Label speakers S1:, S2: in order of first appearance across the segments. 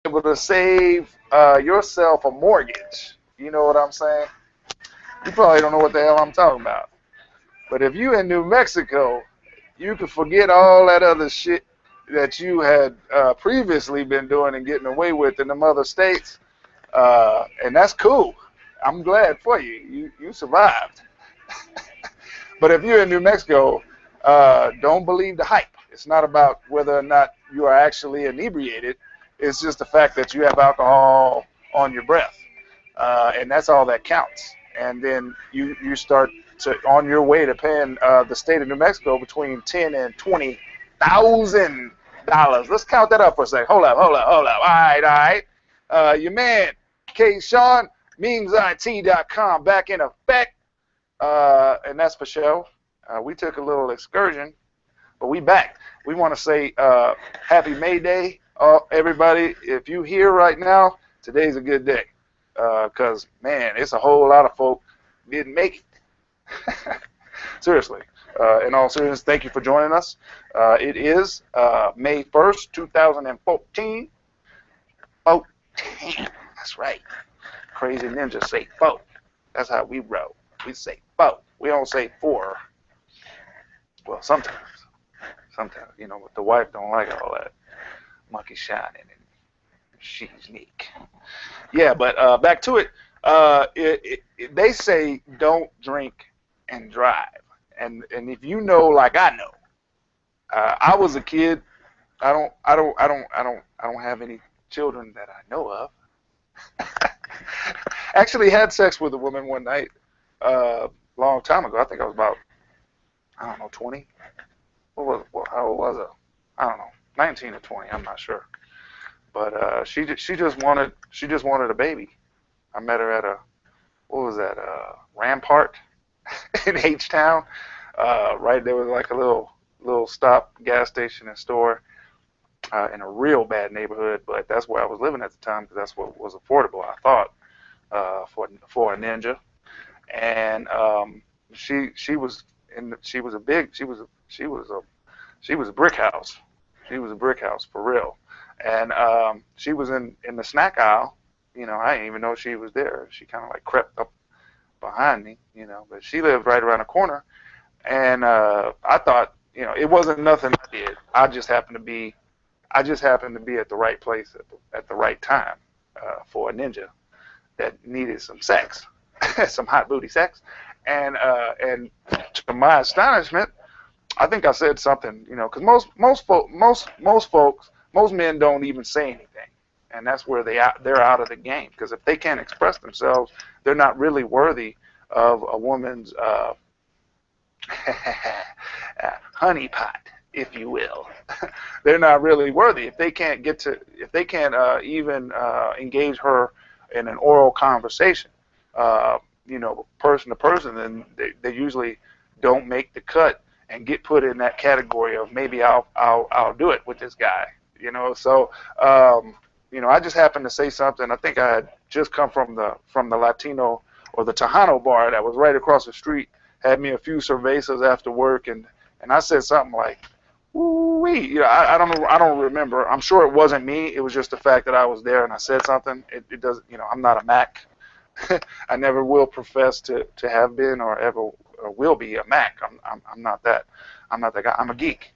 S1: able to save yourself a mortgage. You know what I'm saying? You probably don't know what the hell I'm talking about. But if you in New Mexico, you can forget all that other shit that you had previously been doing and getting away with in them other states, and that's cool. I'm glad for you. You survived. But if you're in New Mexico, don't believe the hype. It's not about whether or not you are actually inebriated. It's just the fact that you have alcohol on your breath, and that's all that counts. And then you start to on your way to paying the state of New Mexico between $10,000 and $20,000. Let's count that up for a second. Hold up. All right, all right. Your man K. Sean, memesIT.com, back in effect. And that's for show. We took a little excursion, but we back. We want to say happy May Day, everybody. If you here right now, today's a good day. Because, man, it's a whole lot of folk didn't make it. Seriously. In all seriousness, thank you for joining us. It is May 1st, 2014. 14. That's right. Crazy ninjas say 4. That's how we roll. We say 4. We don't say 4. Well, sometimes. Sometimes, you know, the wife don't like all that monkey shining and she's unique. Yeah, but back to it. They say don't drink and drive. And if you know, like I know, I was a kid. I don't have any children that I know of. Actually had sex with a woman one night, long time ago. I think I was about, I don't know, 20. How old was I? I don't know, 19 or 20. I'm not sure. But she just wanted a baby. I met her at what was that? Rampart in H Town. Right there was like a little stop gas station and store in a real bad neighborhood, but that's where I was living at the time because that's what was affordable. I thought for a ninja, and she was a brick house. She was a brick house for real. And she was in the snack aisle. You know, I didn't even know she was there. She kind of like crept up behind me, you know, but she lived right around the corner. And I thought, you know, it wasn't nothing I did. I just happened to be at the right place at the right time for a ninja that needed some sex, some hot booty sex. And to my astonishment, I think I said something, you know, because most men don't even say anything, and that's where they're out of the game. Because if they can't express themselves, they're not really worthy of a woman's honeypot, if you will. They're not really worthy if they can't even engage her in an oral conversation, you know, person to person. Then they usually don't make the cut and get put in that category of maybe I'll do it with this guy. You know, so you know, I just happened to say something. I think I had just come from the Latino or the Tejano bar that was right across the street. Had me a few cervezas after work, and I said something like, "Ooh-wee." You know, I don't know. I don't remember. I'm sure it wasn't me. It was just the fact that I was there and I said something. It doesn't. You know, I'm not a Mac. I never will profess to have been or ever will be a Mac. I'm not that. I'm not that guy. I'm a geek.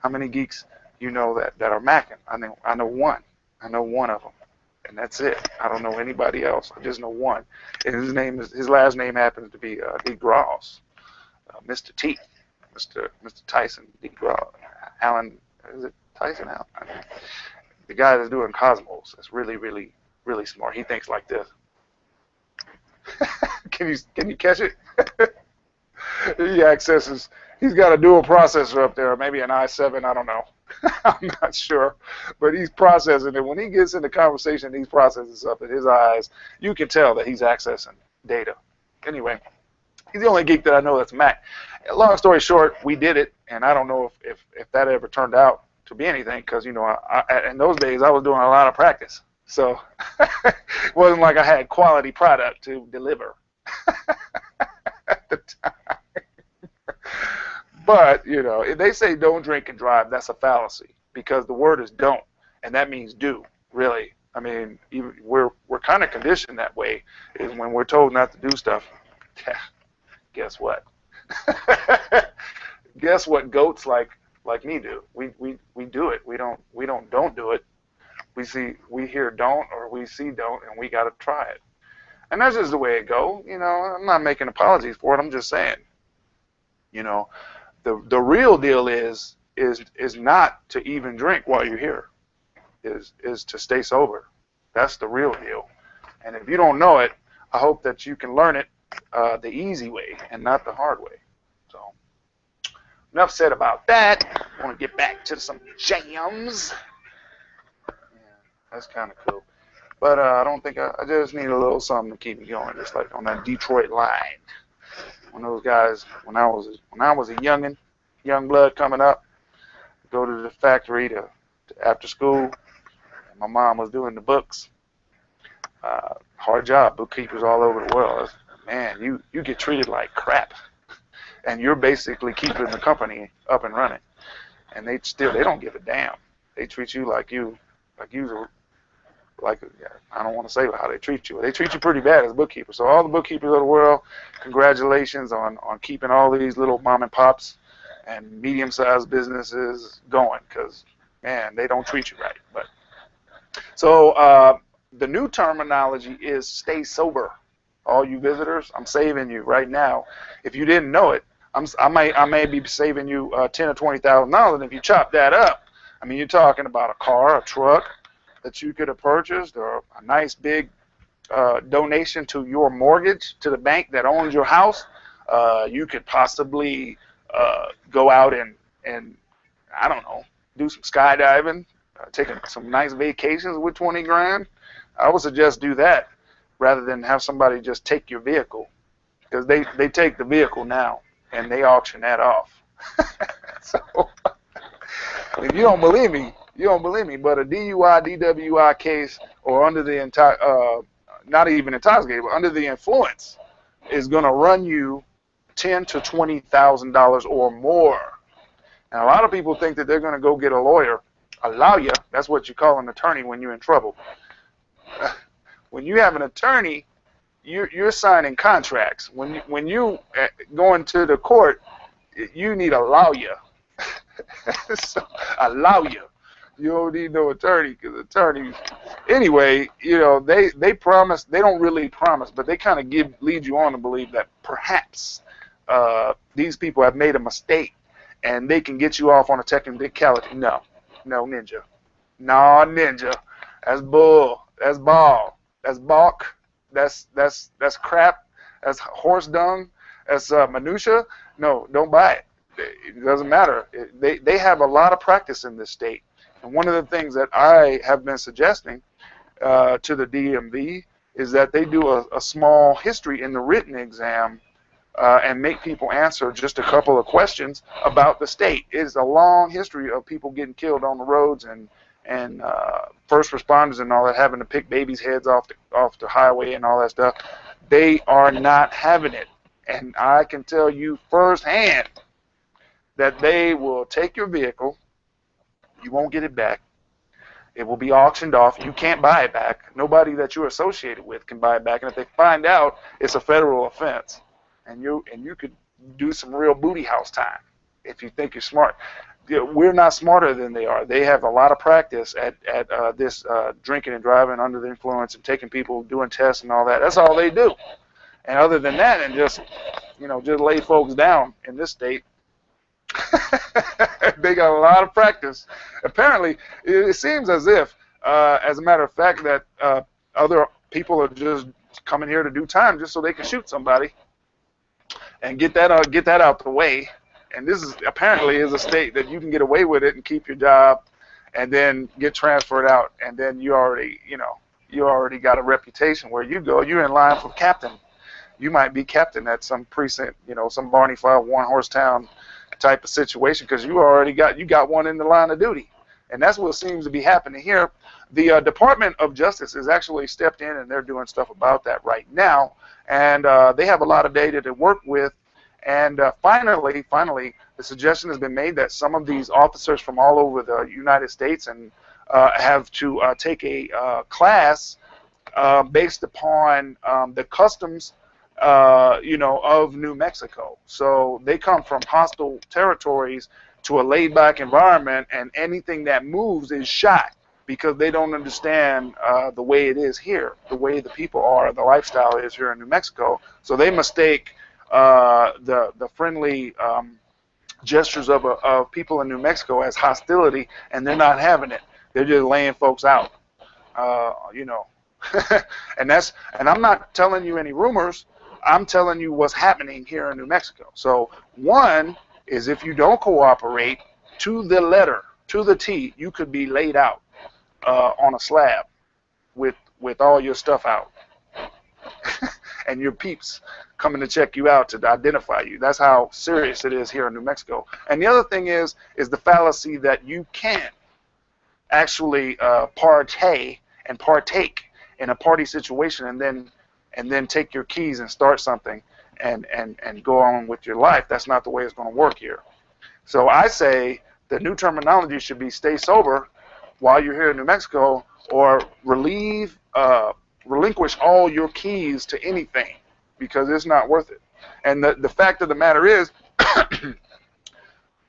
S1: How many geeks you know that are Macking? I know one. I know one of them, and that's it. I don't know anybody else. I just know one. And his last name happens to be DeGrasse, Mr. T, Mr. Tyson DeGrasse, Alan. Is it Tyson Allen? The guy that's doing Cosmos. That's really, really, really smart. He thinks like this. Can you catch it? He's got a dual processor up there, maybe an i7, I don't know. I'm not sure. But he's processing it. When he gets into conversation, he's processing stuff in his eyes. You can tell that he's accessing data. Anyway, he's the only geek that I know that's Mac. Long story short, we did it, and I don't know if that ever turned out to be anything because, you know, in those days I was doing a lot of practice. So it wasn't like I had quality product to deliver at the time. But, you know, if they say don't drink and drive, that's a fallacy because the word is don't, and that means do. really. I mean, even we're kind of conditioned that way. Is when we're told not to do stuff. Guess what? Guess what? Goats like me do. We do it. We don't do it. We hear don't, or we see don't, and we got to try it. And that's just the way it go. You know, I'm not making apologies for it. I'm just saying. You know, the real deal is not to even drink while you're here. Is to stay sober. That's the real deal. And if you don't know it, I hope that you can learn it the easy way and not the hard way. So, enough said about that. I want to get back to some jams. Yeah, that's kind of cool. But I don't think I just need a little something to keep me going, just like on that Detroit line. When those guys, when I was a youngin', young blood coming up, go to the factory to after school. My mom was doing the books. Hard job, bookkeepers all over the world. Man, you get treated like crap, and you're basically keeping the company up and running. And they don't give a damn. They treat you like I don't want to say how they treat you. They treat you pretty bad as a bookkeeper. So all the bookkeepers of the world, congratulations on keeping all these little mom and pops and medium-sized businesses going, because man, they don't treat you right. But so the new terminology is stay sober. All you visitors, I'm saving you right now. If you didn't know it, I may be saving you $10,000 or $20,000. And if you chop that up, I mean, you're talking about a car, a truck that you could have purchased, or a nice big donation to your mortgage to the bank that owns your house. You could possibly go out and I don't know, do some skydiving, taking some nice vacations with 20 grand. I would suggest do that rather than have somebody just take your vehicle, because they take the vehicle now and they auction that off. So if you don't believe me, you don't believe me. But a DUI, DWI case, or under the not even intoxicated, but under the influence, is going to run you $10,000 to $20,000 or more. And a lot of people think that they're going to go get a lawyer, a lawyer. That's what you call an attorney when you're in trouble. When you have an attorney, you're signing contracts. When you going to the court, you need a lawyer. So, a lawyer. You don't need no attorney, because attorneys, anyway, you know, they promise. They don't really promise, but they kind of lead you on to believe that perhaps these people have made a mistake and they can get you off on a technicality. No, ninja. No, ninja. That's bull. That's ball. That's balk. That's crap. That's horse dung. That's minutia. No, don't buy it. It doesn't matter. They have a lot of practice in this state. And one of the things that I have been suggesting to the DMV is that they do a small history in the written exam and make people answer just a couple of questions about the state. It is a long history of people getting killed on the roads and first responders and all that, having to pick babies' heads off the highway and all that stuff. They are not having it. And I can tell you firsthand that they will take your vehicle. You won't get it back. It will be auctioned off. You can't buy it back. Nobody that you're associated with can buy it back. And if they find out, it's a federal offense. And you could do some real booty house time if you think you're smart. We're not smarter than they are. They have a lot of practice at this drinking and driving under the influence and taking people, doing tests and all that. That's all they do. And other than that, and just lay folks down in this state, they got a lot of practice. Apparently, it seems as if, as a matter of fact, that other people are just coming here to do time just so they can shoot somebody and get that out the way. And this is apparently is a state that you can get away with it and keep your job, and then get transferred out, and then you already got a reputation where you go. You're in line for captain. You might be captain at some precinct, some Barney Five one horse town type of situation, because you got one in the line of duty. And that's what seems to be happening here. The Department of Justice has actually stepped in, and they're doing stuff about that right now. And they have a lot of data to work with. And finally, the suggestion has been made that some of these officers from all over the United States and have to take a class based upon the customs, of New Mexico. So they come from hostile territories to a laid-back environment, and anything that moves is shot because they don't understand the way it is here, the way the people are, the lifestyle is here in New Mexico. So they mistake the friendly gestures of people in New Mexico as hostility, and they're not having it. They're just laying folks out, and I'm not telling you any rumors. I'm telling you what's happening here in New Mexico. So one is, if you don't cooperate to the letter, to the T, you could be laid out on a slab with all your stuff out and your peeps coming to check you out to identify you. That's how serious it is here in New Mexico. And the other thing is the fallacy that you can actually partake in a party situation and then take your keys and start something and go on with your life. That's not the way it's going to work here. So I say the new terminology should be stay sober while you're here in New Mexico, or relinquish all your keys to anything, because it's not worth it. And the fact of the matter is,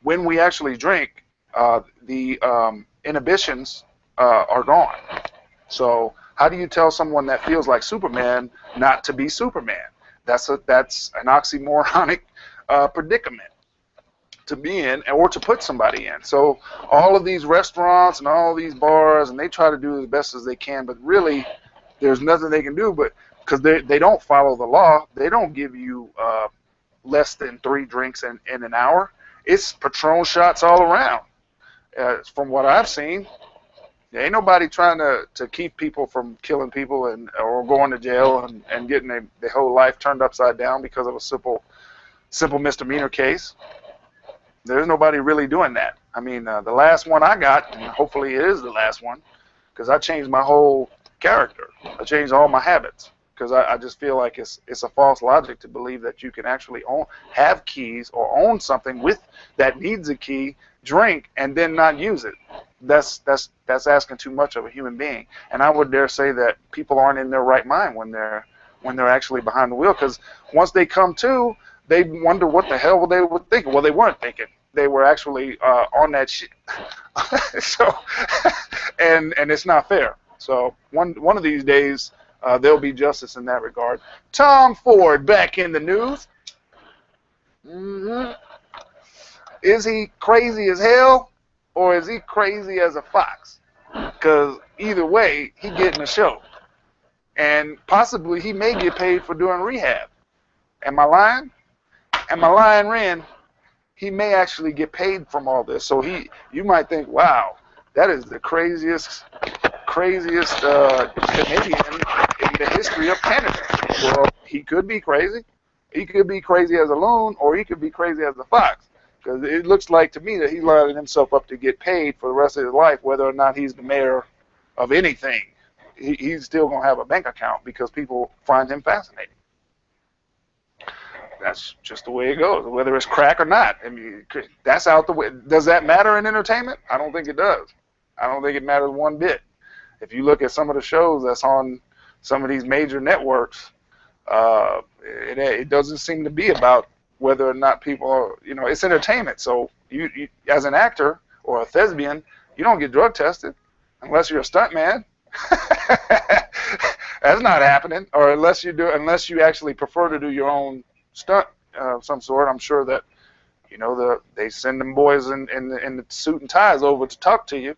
S1: when we actually drink, the inhibitions are gone. So how do you tell someone that feels like Superman not to be Superman? That's an oxymoronic predicament to be in, or to put somebody in. So all of these restaurants and all these bars, and they try to do as best as they can, but really there's nothing they can do, but because they don't follow the law. They don't give you less than 3 drinks in an hour. It's Patron shots all around. From what I've seen, there ain't nobody trying to keep people from killing people or going to jail and getting their whole life turned upside down because of a simple misdemeanor case. There's nobody really doing that. I mean, the last one I got, and hopefully it is the last one, because I changed my whole character. I changed all my habits, because I just feel like it's a false logic to believe that you can actually have keys or own something that needs a key, drink, and then not use it. That's asking too much of a human being. And I would dare say that people aren't in their right mind when they're actually behind the wheel, because once they come to, they wonder what the hell they were thinking. Well, they weren't thinking. They were actually on that shit. So, and it's not fair. So one of these days, there'll be justice in that regard. Tom Ford back in the news. Is he crazy as hell, or is he crazy as a fox? Because either way, he getting a show. And possibly he may get paid for doing rehab. Am I lying? Am I lying, Ren? He may actually get paid from all this. So you might think, wow, that is the craziest Canadian in the history of Canada. Well, he could be crazy. He could be crazy as a loon, or he could be crazy as a fox. Because it looks like to me that he's lining himself up to get paid for the rest of his life, whether or not he's the mayor of anything. He's still going to have a bank account because people find him fascinating. That's just the way it goes, whether it's crack or not. I mean, that's out the way. Does that matter in entertainment? I don't think it does. I don't think it matters one bit. If you look at some of the shows that's on some of these major networks, it doesn't seem to be about whether or not people are, it's entertainment. So you as an actor or a thespian, you don't get drug tested unless you're a stuntman. That's not happening. Or unless you actually prefer to do your own stunt of some sort. I'm sure that they send them boys in the suit and ties over to talk to you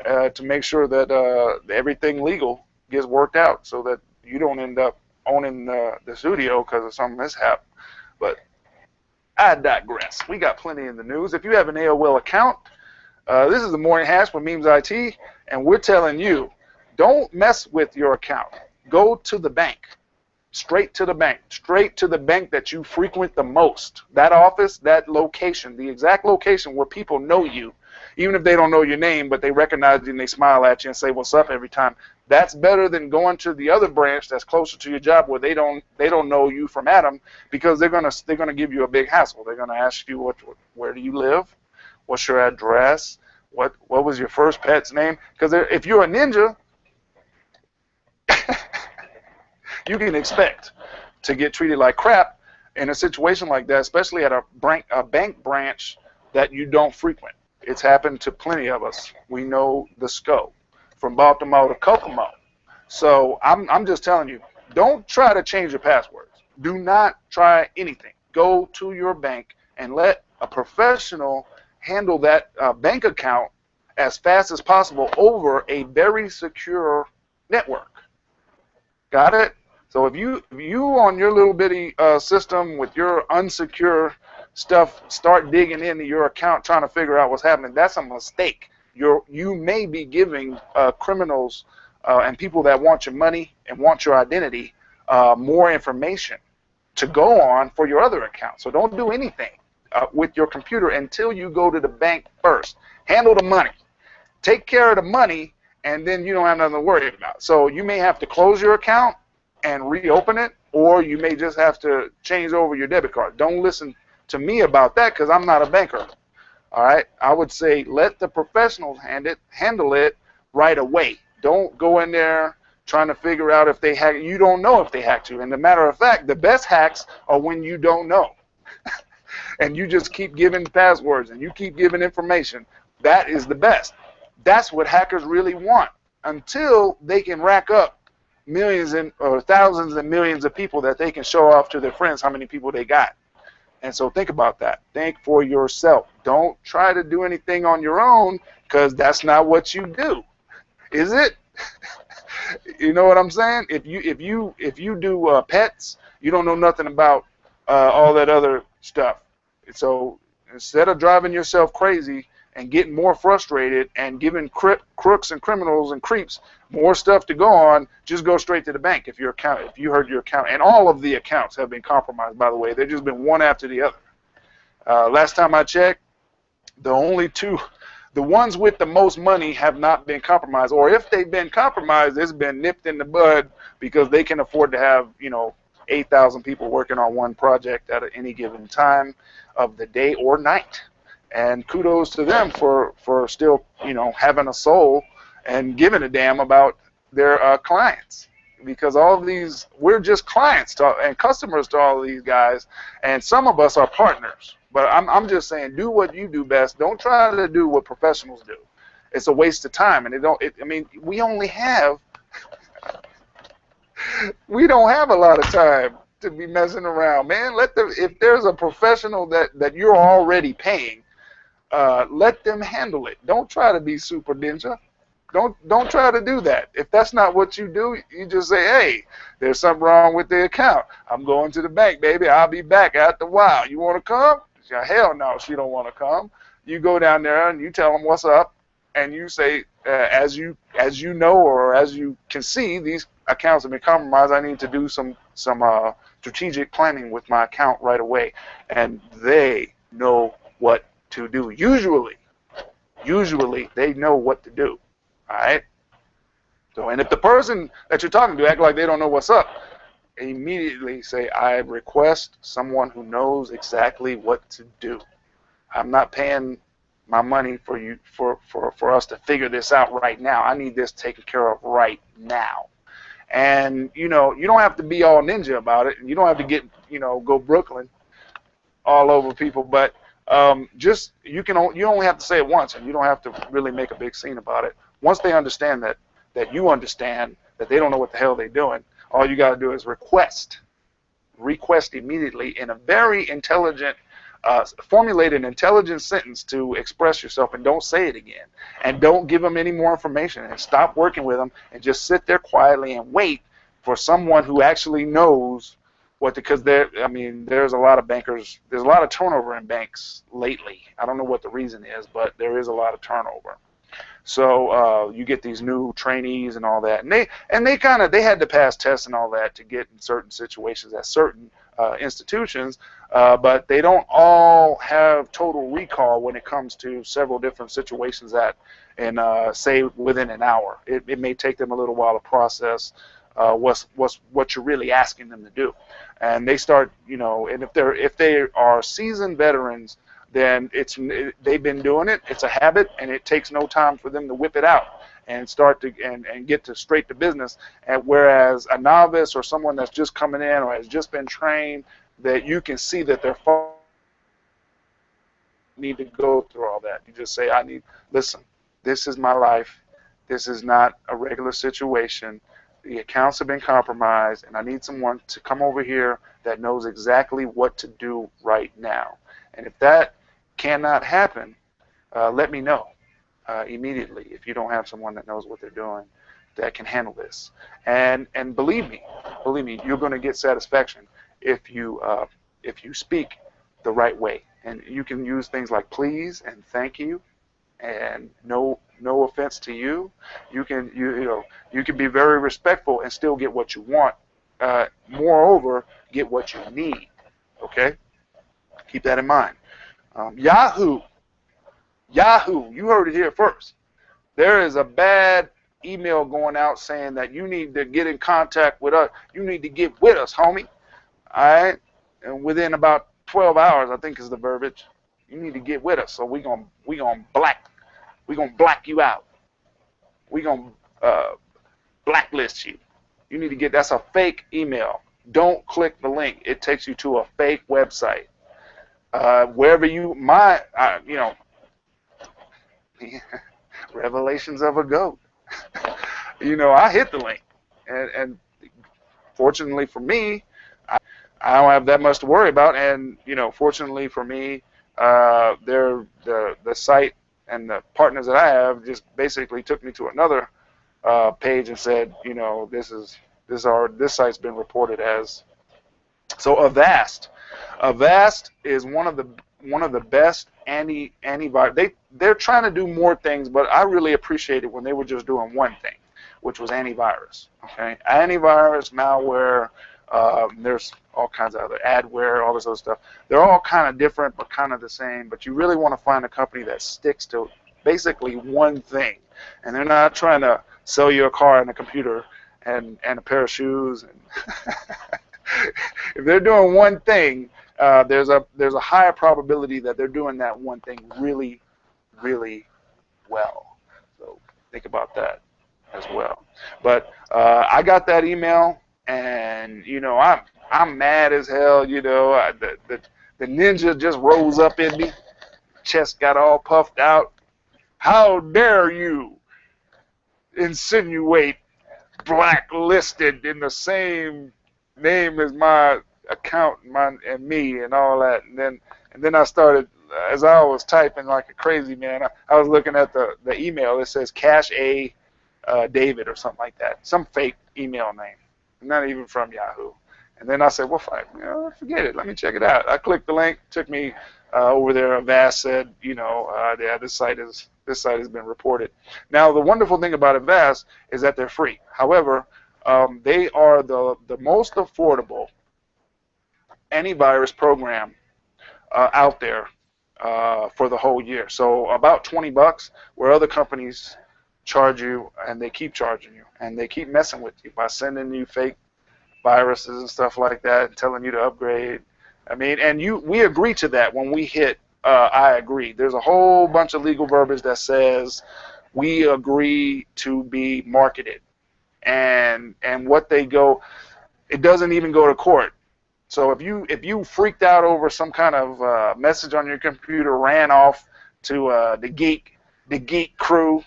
S1: to make sure that everything legal gets worked out, so that you don't end up owning the studio because of some mishap. But I digress. We got plenty in the news. If you have an AOL account, this is the Morning Hash with Memes IT, and we're telling you, don't mess with your account. Go to the bank. Straight to the bank that you frequent the most. That office, that location, the exact location where people know you, even if they don't know your name, but they recognize you and they smile at you and say what's up every time. That's better than going to the other branch that's closer to your job where they don't know you from Adam, because they're gonna give you a big hassle. They're gonna ask you where do you live, what's your address, what was your first pet's name? Because if you're a ninja, you can expect to get treated like crap in a situation like that, especially at a bank branch that you don't frequent. It's happened to plenty of us. We know the scope from Baltimore to Kokomo. So I'm just telling you, don't try to change your passwords. Do not try anything. Go to your bank and let a professional handle that bank account as fast as possible over a very secure network. Got it? So if you on your little bitty system with your unsecure stuff start digging into your account trying to figure out what's happening, that's a mistake. You may be giving criminals and people that want your money and want your identity more information to go on for your other account. So don't do anything with your computer until you go to the bank first. Handle the money. Take care of the money, and then you don't have nothing to worry about. So you may have to close your account and reopen it, or you may just have to change over your debit card. Don't listen to me about that because I'm not a banker. All right? I would say let the professionals handle it right away. Don't go in there trying to figure out if they hack. You don't know if they hacked you. And as a matter of fact, the best hacks are when you don't know. And you just keep giving passwords and you keep giving information. That is the best. That's what hackers really want until they can rack up millions or thousands and millions of people that they can show off to their friends how many people they got. And so think about that. Think for yourself. Don't try to do anything on your own because that's not what you do. Is it? You know what I'm saying? If you do pets, you don't know nothing about all that other stuff. So instead of driving yourself crazy and getting more frustrated and giving crooks and criminals and creeps more stuff to go on, just go straight to the bank if you heard your account. And all of the accounts have been compromised, by the way. They've just been one after the other. Last time I checked, the ones with the most money have not been compromised. Or if they've been compromised, it's been nipped in the bud because they can afford to have, 8,000 people working on one project at any given time of the day or night. And kudos to them for still, having a soul and giving a damn about their clients. Because all of these, we're just clients and customers to all of these guys, and some of us are partners. But I'm just saying, do what you do best. Don't try to do what professionals do. It's a waste of time, and we only have we don't have a lot of time to be messing around, man. If there's a professional that you're already paying, let them handle it. Don't try to be super ninja. Don't try to do that. If that's not what you do, you just say, hey, there's something wrong with the account. I'm going to the bank, baby. I'll be back after a while. You want to come? Hell no, she don't want to come. You go down there and you tell them what's up, and you say, as you know or as you can see, these accounts have been compromised. I need to do some strategic planning with my account right away, and they know what to do. Usually they know what to do. All right. So, and if the person that you're talking to act like they don't know what's up, immediately say, I request someone who knows exactly what to do. I'm not paying my money for us to figure this out right now. I need this taken care of right now. And you don't have to be all ninja about it, and you don't have to get go Brooklyn all over people, but just you only have to say it once, and you don't have to really make a big scene about it. Once they understand that you understand that they don't know what the hell they're doing, all you got to do is request immediately in a very intelligent, formulate an intelligent sentence to express yourself, and don't say it again. And don't give them any more information, and stop working with them, and just sit there quietly and wait for someone who actually knows what because there's a lot of bankers, there's a lot of turnover in banks lately. I don't know what the reason is, but there is a lot of turnover. So you get these new trainees and all that, and they had to pass tests and all that to get in certain situations at certain institutions, but they don't all have total recall when it comes to several different situations say within an hour. It may take them a little while to process what you're really asking them to do, and they start and if they are seasoned veterans, then they've been doing it. It's a habit, and it takes no time for them to whip it out and start to and get to straight to business. And whereas a novice or someone that's just coming in or has just been trained, that you can see that they're need to go through all that. You just say, listen, this is my life. This is not a regular situation. The accounts have been compromised, and I need someone to come over here that knows exactly what to do right now. And if that cannot happen, let me know immediately if you don't have someone that knows what they're doing that can handle this. And believe me, you're going to get satisfaction if you speak the right way. And you can use things like please and thank you and no offense to you. You can be very respectful and still get what you want. Moreover, get what you need. Okay? Keep that in mind. Yahoo, you heard it here first. There is a bad email going out saying that you need to get in contact with us. You need to get with us, homie. All right? And within about 12 hours, I think is the verbiage. You need to get with us. So we gonna black you out. We gonna blacklist you. You need to get. That's a fake email. Don't click the link. It takes you to a fake website. Wherever Revelations of a goat. I hit the link, and fortunately for me, I don't have that much to worry about. And fortunately for me, the site and the partners that I have just basically took me to another page and said, this site's been reported as. So Avast is one of the best antivirus. They're trying to do more things, but I really appreciate it when they were just doing one thing, which was antivirus. Okay, antivirus, malware. There's all kinds of other adware, all this other stuff. They're all kind of different, but kind of the same. But you really want to find a company that sticks to basically one thing, and they're not trying to sell you a car and a computer and a pair of shoes. And if they're doing one thing, there's a higher probability that they're doing that one thing really, really well. So think about that as well. But I got that email, and I'm mad as hell. The ninja just rose up in me, chest got all puffed out. How dare you insinuate blacklisted in the same name as my account and me and all that. And then I started, as I was typing like a crazy man, I was looking at the email. It says Cash A David or something like that, some fake email name, not even from Yahoo. And then I said, well, fine, forget it. Let me check it out. I clicked the link, took me over there. Avast said, yeah, this site has been reported. Now, the wonderful thing about Avast is that they're free. However, they are the most affordable antivirus program out there for the whole year. So about $20, where other companies charge you, and they keep charging you, and they keep messing with you by sending you fake viruses and stuff like that, and telling you to upgrade. I mean, and we agree to that when we hit I agree. There's a whole bunch of legal verbiage that says we agree to be marketed, and what they go, it doesn't even go to court. So if you freaked out over some kind of message on your computer, ran off to the geek crew,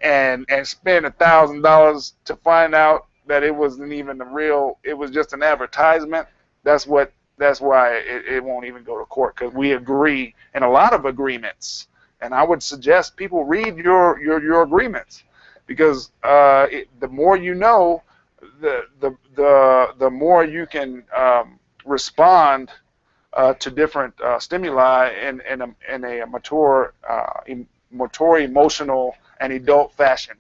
S1: and spent $1,000 to find out that it wasn't even the real, it was just an advertisement, that's why it won't even go to court, because we agree in a lot of agreements. And I would suggest people read your agreements, because the more you know, the more you can respond to different stimuli in a mature, emotional, and adult fashion,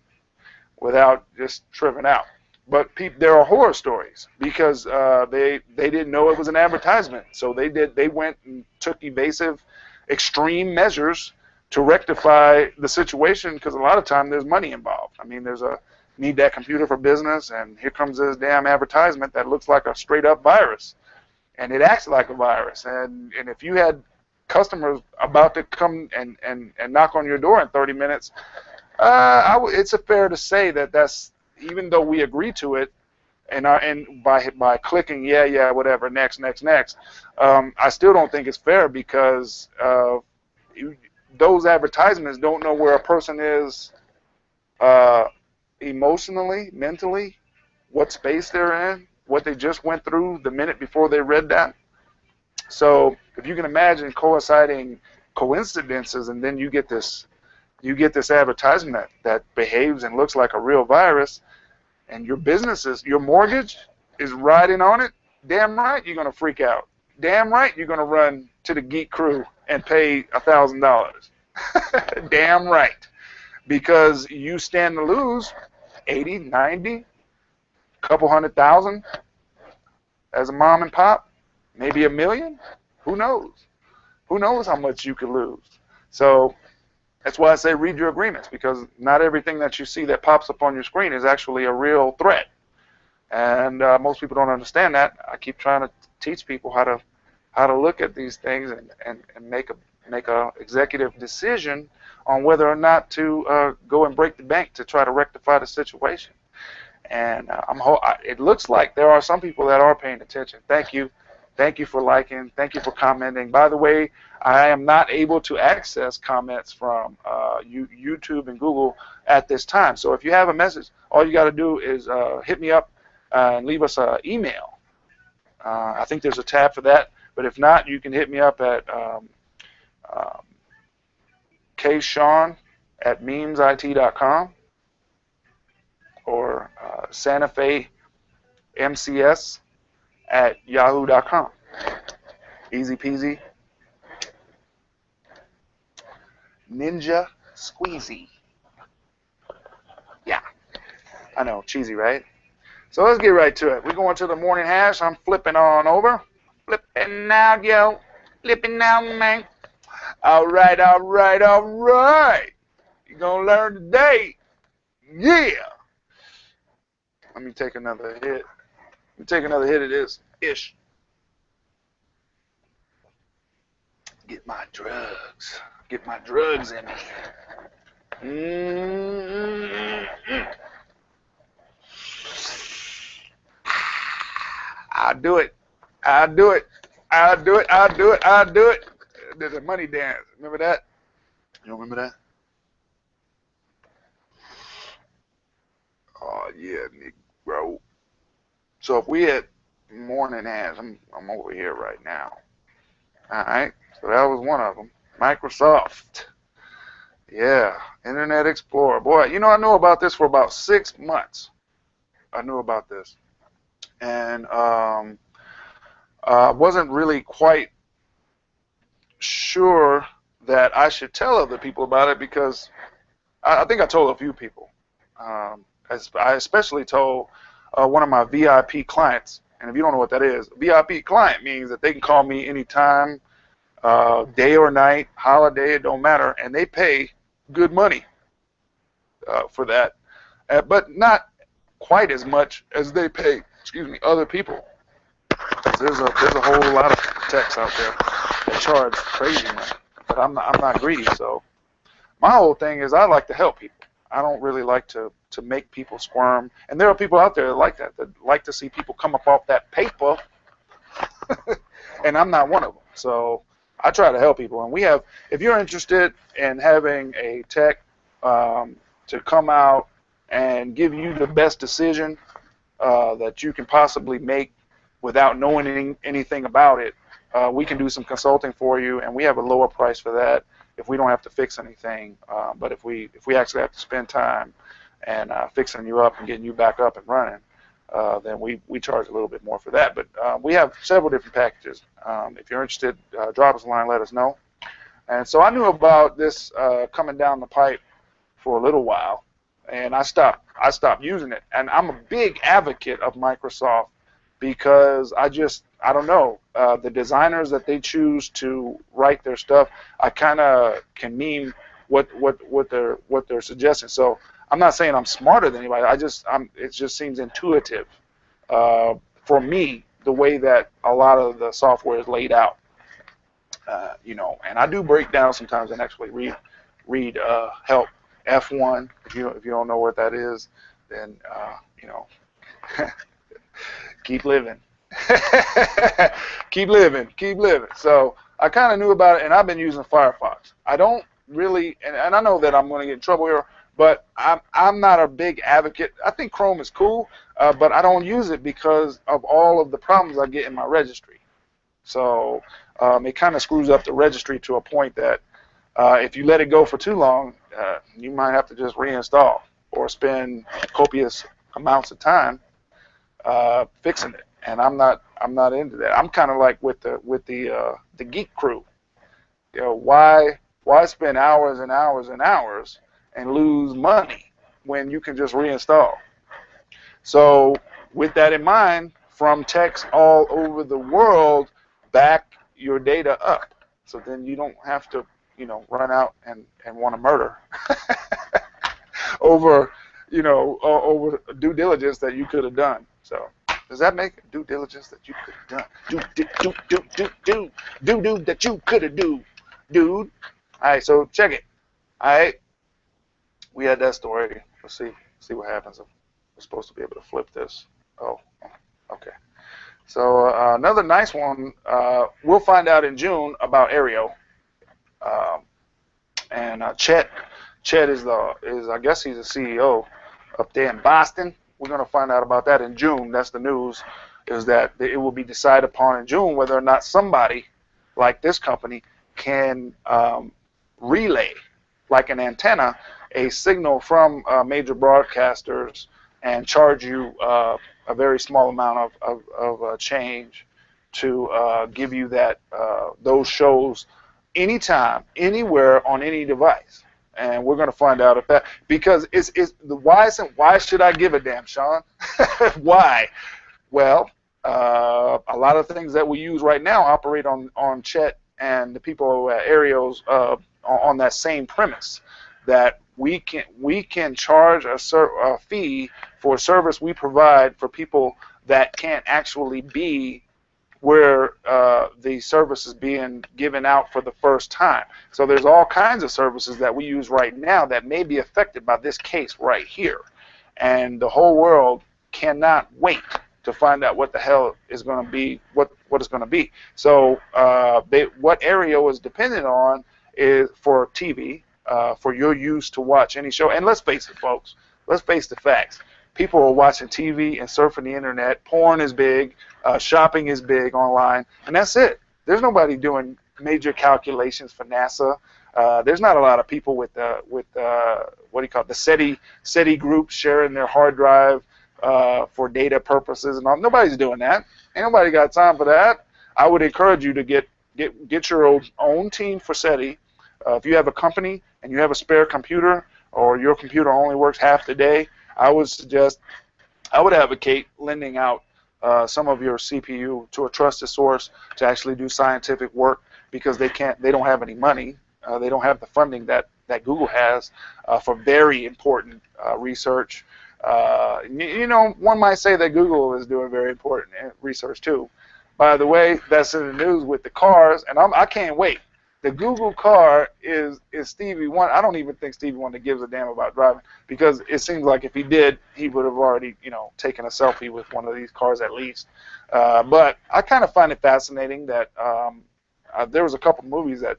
S1: without just tripping out. But there are horror stories, because they didn't know it was an advertisement, so they went and took evasive, extreme measures to rectify the situation, because a lot of time there's money involved. I mean, need that computer for business, and here comes this damn advertisement that looks like a straight up virus, and it acts like a virus. And if you had customers about to come and knock on your door in 30 minutes, it's fair to say that that's, even though we agree to it, and by clicking yeah whatever next, I still don't think it's fair, because those advertisements don't know where a person is emotionally, mentally, what space they're in, what they just went through the minute before they read that. So if you can imagine coinciding coincidences, and then you get this advertisement that behaves and looks like a real virus, and your mortgage is riding on it, damn right you're going to freak out. Damn right you're going to run to the Geek Crew and pay $1,000. Damn right. Because you stand to lose 80, 90, a couple $100,000 as a mom and pop, maybe $1 million. Who knows? Who knows how much you could lose? So that's why I say read your agreements, because not everything that you see that pops up on your screen is actually a real threat. And most people don't understand that. I keep trying to teach people how to look at these things and make a executive decision on whether or not to go and break the bank to try to rectify the situation. And it looks like there are some people that are paying attention. Thank you. Thank you for liking. Thank you for commenting. By the way, I am not able to access comments from YouTube and Google at this time. So if you have a message, all you got to do is hit me up and leave us an email. I think there's a tab for that. But if not, you can hit me up at ksean@memesit.com or Santa Fe MCS@yahoo.com. Easy peasy. Ninja squeezy. Yeah. I know, cheesy, right? So let's get right to it. We're going to the morning hash. I'm flipping on over. Flipping out, yo. Flipping out, man. All right. You're going to learn today. Yeah. Let me take another hit. Let me take another hit of this. Ish. Get my drugs. Get my drugs in me. I'll do it. There's a money dance. Remember that? You don't remember that? Oh, yeah, Negro. So if we had morning ads, I'm over here right now. All right. So that was one of them. Microsoft. Yeah. Internet Explorer. Boy, you know, I knew about this for about 6 months. I knew about this. And wasn't really quite sure that I should tell other people about it, because I think I told a few people. I especially told one of my VIP clients. And if you don't know what that is, VIP client means that they can call me anytime, day or night, holiday, it don't matter, and they pay good money for that, but not quite as much as they pay, other people. There's a whole lot of techs out there that charge crazy money, but I'm not greedy. So my whole thing is I like to help people. I don't really like to make people squirm, and there are people out there that like to see people come up off that paper, and I'm not one of them. So I try to help people, and we have. If you're interested in having a tech to come out and give you the best decision that you can possibly make without knowing anything about it, we can do some consulting for you, and we have a lower price for that if we don't have to fix anything. But if we actually have to spend time and fixing you up and getting you back up and running, then we charge a little bit more for that. But we have several different packages. If you're interested, drop us a line, let us know. And so I knew about this coming down the pipe for a little while, and I stopped using it. And I'm a big advocate of Microsoft, because I don't know, the designers that they choose to write their stuff, I kind of can meme what they're suggesting. So I'm not saying I'm smarter than anybody. It just seems intuitive for me, the way that a lot of the software is laid out. You know, and I do break down sometimes and actually read help F1. If you don't know what that is, then you know, keep living. Keep living, keep living. So I kind of knew about it, and I've been using Firefox. I don't really, and I know that I'm going to get in trouble here, but I'm not a big advocate. I think Chrome is cool, but I don't use it because of all of the problems I get in my registry. So it kind of screws up the registry to a point that if you let it go for too long, you might have to just reinstall or spend copious amounts of time fixing it. And I'm not into that. I'm kind of like with the geek crew. You know, why spend hours and hours and hours and lose money when you can just reinstall? So with that in mind, from techs all over the world, back your data up. So then you don't have to, you know, run out and want to murder over, you know, over due diligence that you could have done. So does that make due diligence that you could have done? Do that you could have dude. All right, so check it. All right, we had that story. Let's see what happens. We're supposed to be able to flip this. Oh, okay. So another nice one. We'll find out in June about Aereo. And Chet is I guess he's the CEO up there in Boston. We're going to find out about that in June. That's the news, is that it will be decided upon in June whether or not somebody like this company can relay, like an antenna, a signal from major broadcasters and charge you a very small amount of change to give you that those shows anytime, anywhere, on any device. And we're going to find out if that, because it's the why should I give a damn, Sean? Why? Well, a lot of things that we use right now operate on Chet and the people at Aereo's on that same premise, that we can charge a fee for a service we provide for people that can't actually be where the service is being given out for the first time. So there's all kinds of services that we use right now that may be affected by this case right here. And the whole world cannot wait to find out what the hell is going to be, what it's going to be. So what Aereo is dependent on is for TV, for your use to watch any show. And let's face it, folks. Let's face the facts. People are watching TV and surfing the internet. Porn is big. Shopping is big online. And that's it. There's nobody doing major calculations for NASA. There's not a lot of people with what do you call it, the SETI group sharing their hard drive for data purposes and all. Nobody's doing that. Ain't nobody got time for that. I would encourage you to get your own team for SETI. If you have a company and you have a spare computer, or your computer only works half the day, I would advocate lending out some of your CPU to a trusted source to actually do scientific work, because they don't have any money. They don't have the funding that Google has for very important research. You know, one might say that Google is doing very important research too. By the way, that's in the news with the cars, and I can't wait. The Google car is Stevie Wonder. I don't even think Stevie Wonder gives a damn about driving, because it seems like if he did, he would have already, you know, taken a selfie with one of these cars at least. But I kind of find it fascinating that there was a couple movies that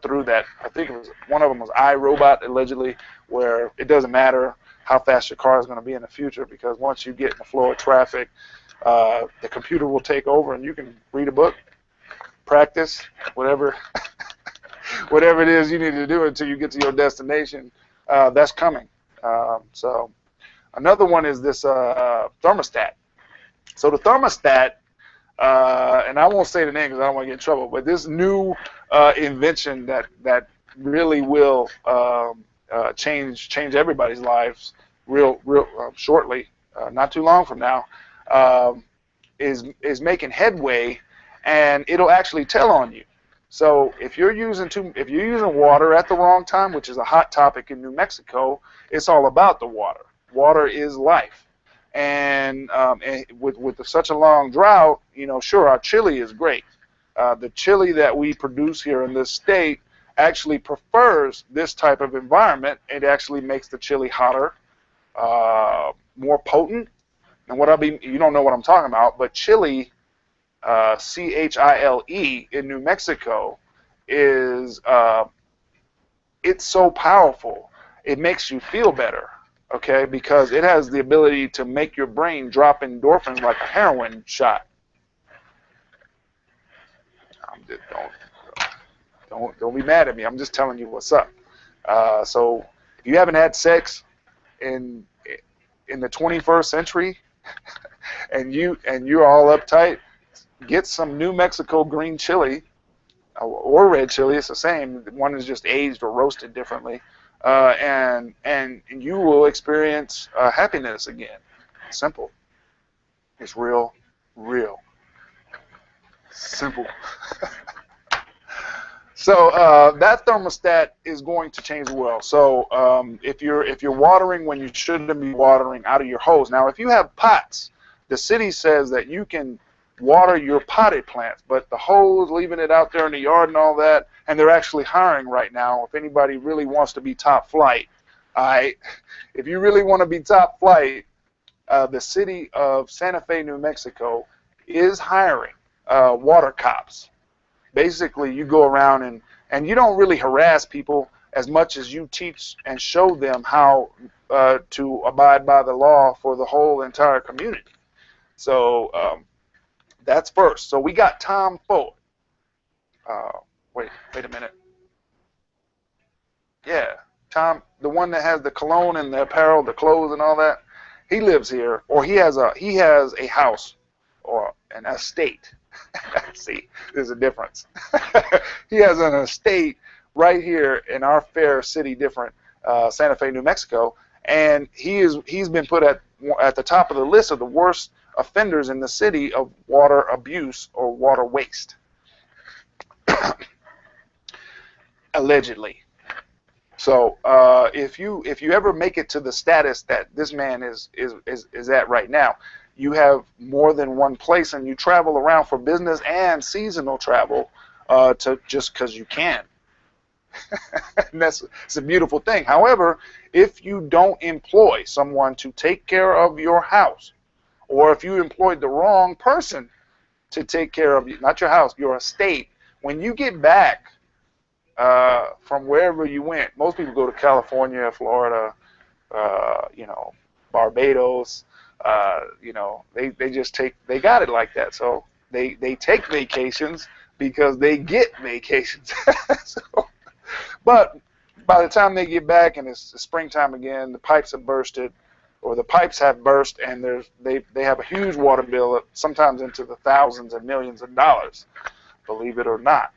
S1: threw that. I think it was one of them was I, Robot, allegedly, where it doesn't matter how fast your car is going to be in the future, because once you get in the flow of traffic, the computer will take over and you can read a book, practice, whatever whatever it is you need to do until you get to your destination. That's coming. So another one is this thermostat. So the thermostat, and I won't say the name because I don't want to get in trouble, but this new invention that really will change everybody's lives real shortly, not too long from now, is making headway, and it'll actually tell on you. So if you're using water at the wrong time, which is a hot topic in New Mexico, it's all about the water. Water is life, and with such a long drought, you know, sure, our chili is great, the chili that we produce here in this state actually prefers this type of environment. It actually makes the chili hotter, more potent. And what you don't know what I'm talking about, but chili, Chile in New Mexico, is it's so powerful. It makes you feel better, okay? Because it has the ability to make your brain drop endorphins like a heroin shot. Don't be mad at me. I'm just telling you what's up. So if you haven't had sex in the 21st century, and you're all uptight, get some New Mexico green chili or red chili. It's the same. One is just aged or roasted differently, and you will experience happiness again. Simple. It's real simple. So that thermostat is going to change the world. So if you're watering when you shouldn't be watering out of your hose. Now, if you have pots, the city says that you can water your potted plants, but the hose, leaving it out there in the yard and all that, and they're actually hiring right now. If anybody really wants to be top flight, if you really want to be top flight, the city of Santa Fe, New Mexico, is hiring water cops. Basically, you go around and you don't really harass people as much as you teach and show them how to abide by the law for the whole entire community. So that's first. So we got Tom Ford. Wait a minute. Yeah, Tom, the one that has the cologne and the apparel, the clothes and all that. He lives here, or he has a house or an estate. See, there's a difference. He has an estate right here in our fair city, Santa Fe, New Mexico, and he's been put at the top of the list of the worst offenders in the city of water abuse or water waste. Allegedly. So if you ever make it to the status that this man is at right now, you have more than one place, and you travel around for business and seasonal travel just because you can. And it's a beautiful thing. However, if you don't employ someone to take care of your house, or if you employed the wrong person to take care of you, not your house, your estate, when you get back from wherever you went, most people go to California, Florida, Barbados. They got it like that. So they take vacations because they get vacations. But by the time they get back and it's springtime again, the pipes have bursted, or the pipes have burst, and they have a huge water bill, sometimes into the thousands and millions of dollars, believe it or not.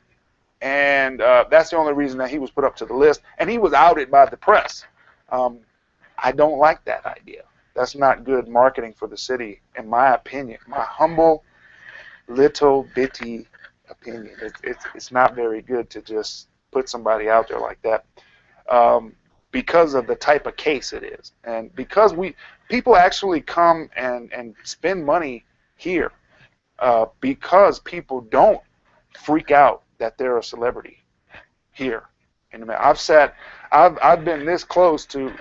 S1: And that's the only reason that he was put up to the list, and he was outed by the press. I don't like that idea. That's not good marketing for the city, in my opinion. My humble, little bitty opinion. It's not very good to just put somebody out there like that, because of the type of case it is, and because people actually come and spend money here, because people don't freak out that they're a celebrity here. And I've been this close to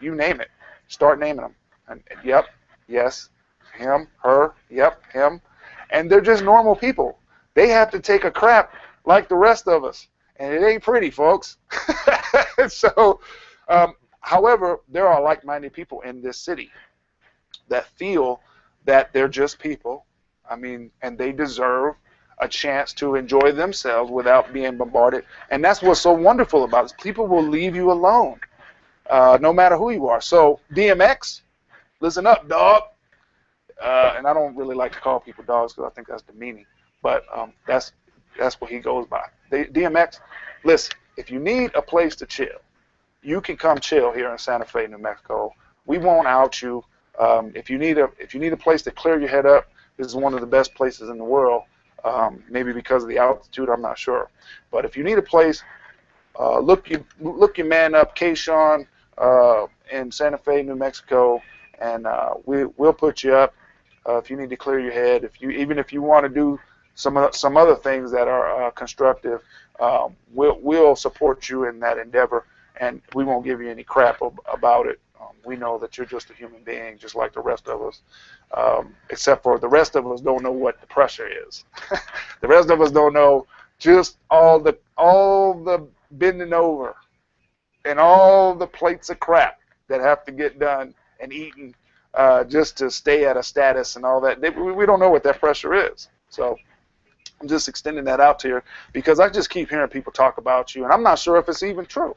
S1: you name it. Start naming them. And yep, yes, him, her, yep, him. And they're just normal people. They have to take a crap like the rest of us. And it ain't pretty, folks. So, however, there are like-minded people in this city that feel that they're just people. I mean, and they deserve a chance to enjoy themselves without being bombarded. And that's what's so wonderful about it. People will leave you alone, no matter who you are. So, DMX, listen up, dog. And I don't really like to call people dogs because I think that's demeaning. But that's what he goes by. DMX, listen, if you need a place to chill, you can come chill here in Santa Fe, New Mexico. We won't out you. If you need a place to clear your head up, this is one of the best places in the world. Maybe because of the altitude, I'm not sure. But if you need a place, look your man up, Kayshawn, in Santa Fe, New Mexico, and we'll put you up. If you need to clear your head, even if you want to do some other things that are constructive, we'll support you in that endeavor, and we won't give you any crap about it. We know that you're just a human being, just like the rest of us, except for the rest of us don't know what the pressure is. The rest of us don't know just all the bending over and all the plates of crap that have to get done and eaten just to stay at a status and all that. We don't know what that pressure is. So I'm just extending that out to you because I just keep hearing people talk about you, and I'm not sure if it's even true.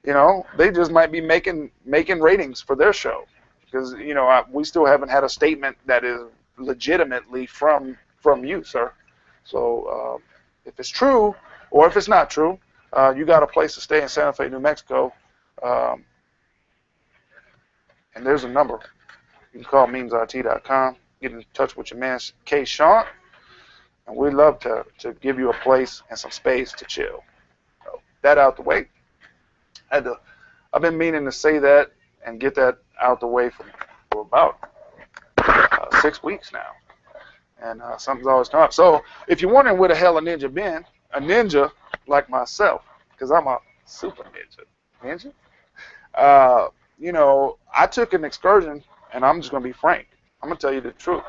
S1: You know, they just might be making ratings for their show because, you know, we still haven't had a statement that is legitimately from you, sir. So if it's true or if it's not true, you got a place to stay in Santa Fe, New Mexico, and there's a number. You can call memesIT.com, get in touch with your man, K. Sean, and we'd love to give you a place and some space to chill. So that out the way. I've been meaning to say that and get that out the way for about 6 weeks now. And something's always come up. So if you're wondering where the hell a ninja been, a ninja like myself, because I'm a super ninja. You know, I took an excursion, and I'm just going to be frank. I'm going to tell you the truth.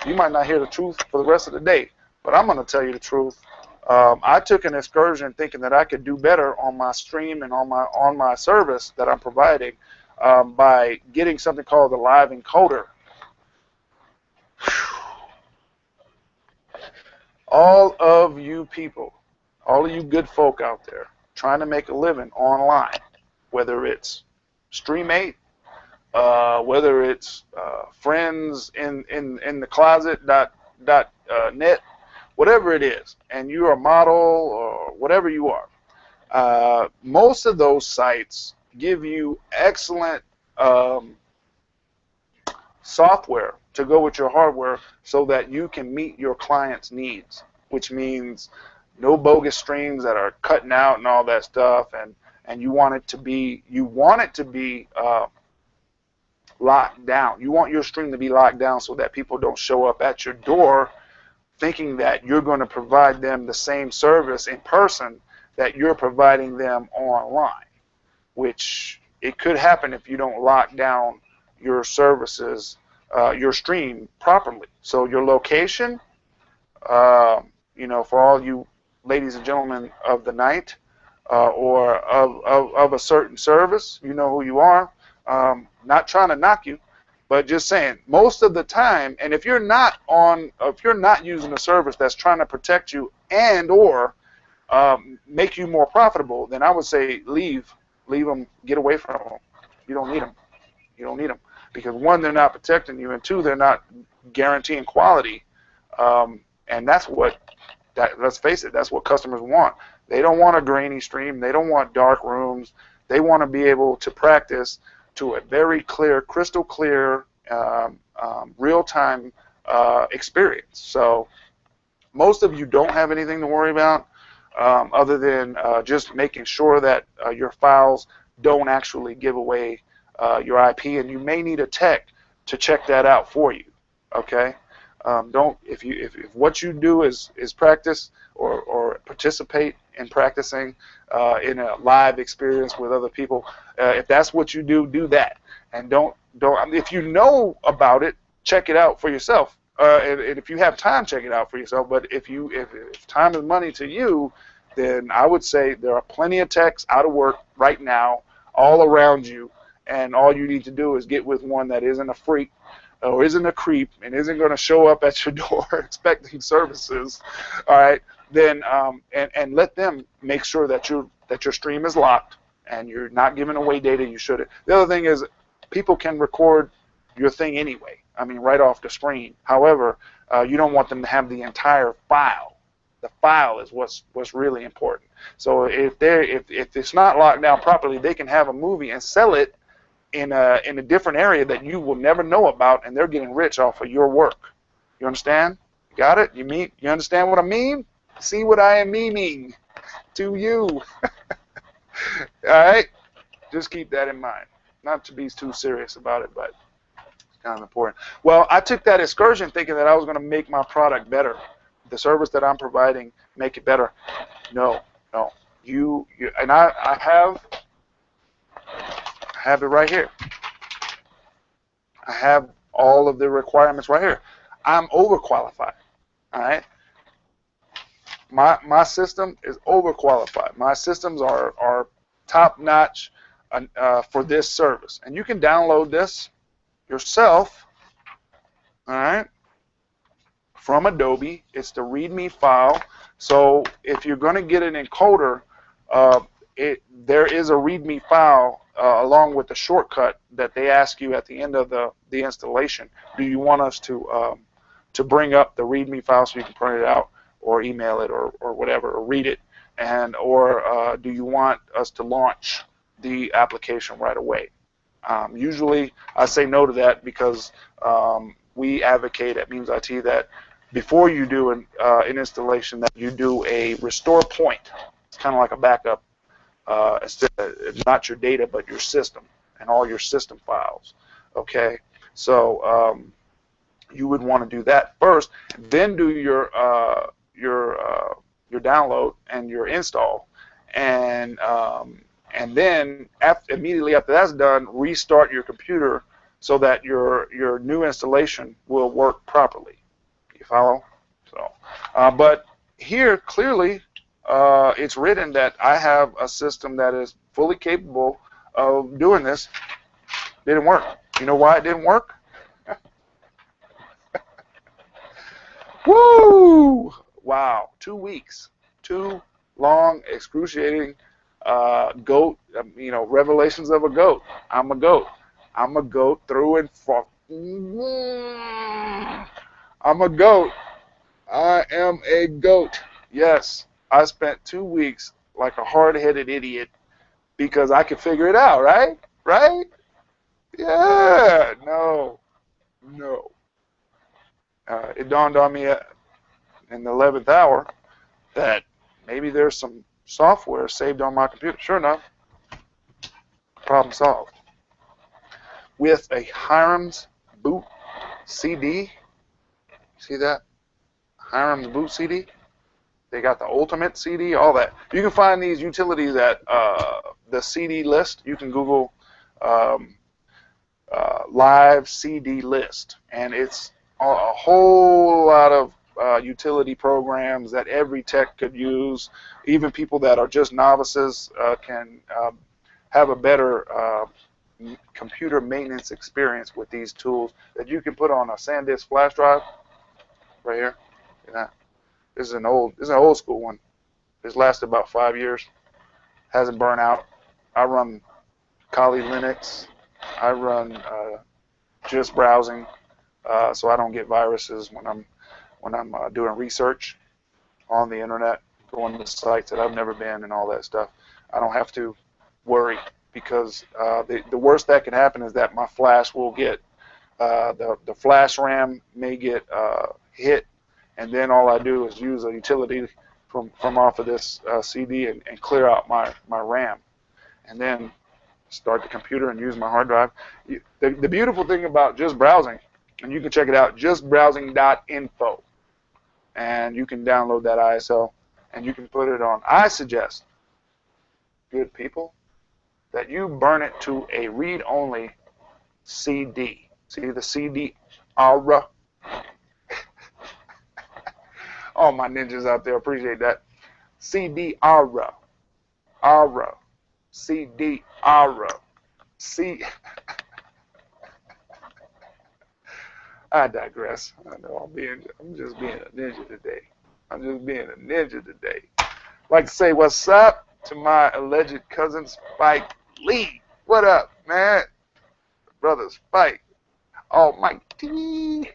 S1: You might not hear the truth for the rest of the day, but I'm going to tell you the truth. I took an excursion thinking that I could do better on my stream and on my service that I'm providing by getting something called the live encoder. All of you people, all of you good folk out there trying to make a living online, whether it's StreamMate, whether it's friends in the closet.net, whatever it is, and you're a model or whatever you are, most of those sites give you excellent software to go with your hardware so that you can meet your client's needs, which means no bogus streams that are cutting out and all that stuff, and you want it to be locked down. You want your stream to be locked down so that people don't show up at your door thinking that you're going to provide them the same service in person that you're providing them online, which it could happen if you don't lock down your services, your stream properly. So your location, you know, for all you ladies and gentlemen of the night or of a certain service, you know who you are. Not trying to knock you, but just saying, most of the time, and if you're not using a service that's trying to protect you and or make you more profitable, then I would say leave them, get away from them. You don't need them. You don't need them because one, they're not protecting you, and two, they're not guaranteeing quality. And that's what let's face it, that's what customers want. They don't want a grainy stream. They don't want dark rooms. They want to be able to practice to a very clear, crystal clear, real-time experience. So most of you don't have anything to worry about other than just making sure that your files don't actually give away your IP, and you may need a tech to check that out for you. Okay, if what you do is practice or participate in practicing in a live experience with other people, if that's what you do, do that, and don't. If you know about it, check it out for yourself. And if you have time, check it out for yourself. But if time is money to you, then I would say there are plenty of techs out of work right now, all around you, and all you need to do is get with one that isn't a freak or isn't a creep and isn't going to show up at your door expecting services. All right, then and let them make sure that your stream is locked and you're not giving away data you shouldn't. The other thing is, people can record your thing anyway. I mean, right off the screen. However, you don't want them to have the entire file. The file is what's really important. So if it's not locked down properly, they can have a movie and sell it in a different area that you will never know about, and they're getting rich off of your work. You understand? Got it? You understand what I mean? See what I am meaning to you. All right? Just keep that in mind. Not to be too serious about it, but it's kind of important. Well, I took that excursion thinking that I was going to make my product better the service that I'm providing make it better? No, no. You and I have it right here. I have all of the requirements right here. I'm overqualified. All right. My system is overqualified. My systems are top notch for this service, and you can download this yourself. All right. From Adobe. It's the README file. So if you're going to get an encoder, there is a README file along with the shortcut that they ask you at the end of the installation. Do you want us to bring up the README file so you can print it out, or email it, or whatever, or read it, or do you want us to launch the application right away? Usually I say no to that because we advocate at Means IT that before you do an installation, that you do a restore point. It's kind of like a backup. It's not your data, but your system and all your system files. Okay, so you would want to do that first, then do your download and your install, and then immediately after that's done, restart your computer so that your new installation will work properly. You follow? So, but here clearly it's written that I have a system that is fully capable of doing this. Didn't work. You know why it didn't work? Woo! Wow, 2 weeks, 2 long, excruciating goat. Revelations of a goat. I'm a goat. I'm a goat through and through. I'm a goat. I am a goat. Yes, I spent 2 weeks like a hard-headed idiot because I could figure it out, right? Right? Yeah. No. It dawned on me in the 11th hour that maybe there's some software saved on my computer. Sure enough, problem solved. With a Hiram's boot CD. See that? Hiram's boot CD. They got the Ultimate CD, all that. You can find these utilities at the CD list. You can Google live CD list, and it's a whole lot of utility programs that every tech could use. Even people that are just novices can have a better computer maintenance experience with these tools that you can put on a SanDisk flash drive right here. Yeah. This is an old school one. It's lasted about 5 years. Hasn't burned out. I run Kali Linux. I run just browsing, so I don't get viruses when I'm doing research on the internet, going to sites that I've never been and all that stuff. I don't have to worry because the worst that can happen is that my flash will get the flash RAM may get hit, and then all I do is use a utility from off of this CD and clear out my RAM, and then start the computer and use my hard drive. The beautiful thing about just browsing, and you can check it out, justbrowsing.info, and you can download that ISO and you can put it on. I suggest, good people, that you burn it to a read-only CD. See the CD aura? All my ninjas out there appreciate that. CD aura. Aura. CD aura. C. I digress. I know I'm just being a ninja today. I'm just being a ninja today. Like to say what's up to my alleged cousin Spike Lee. What up, man? Brother Spike. Almighty.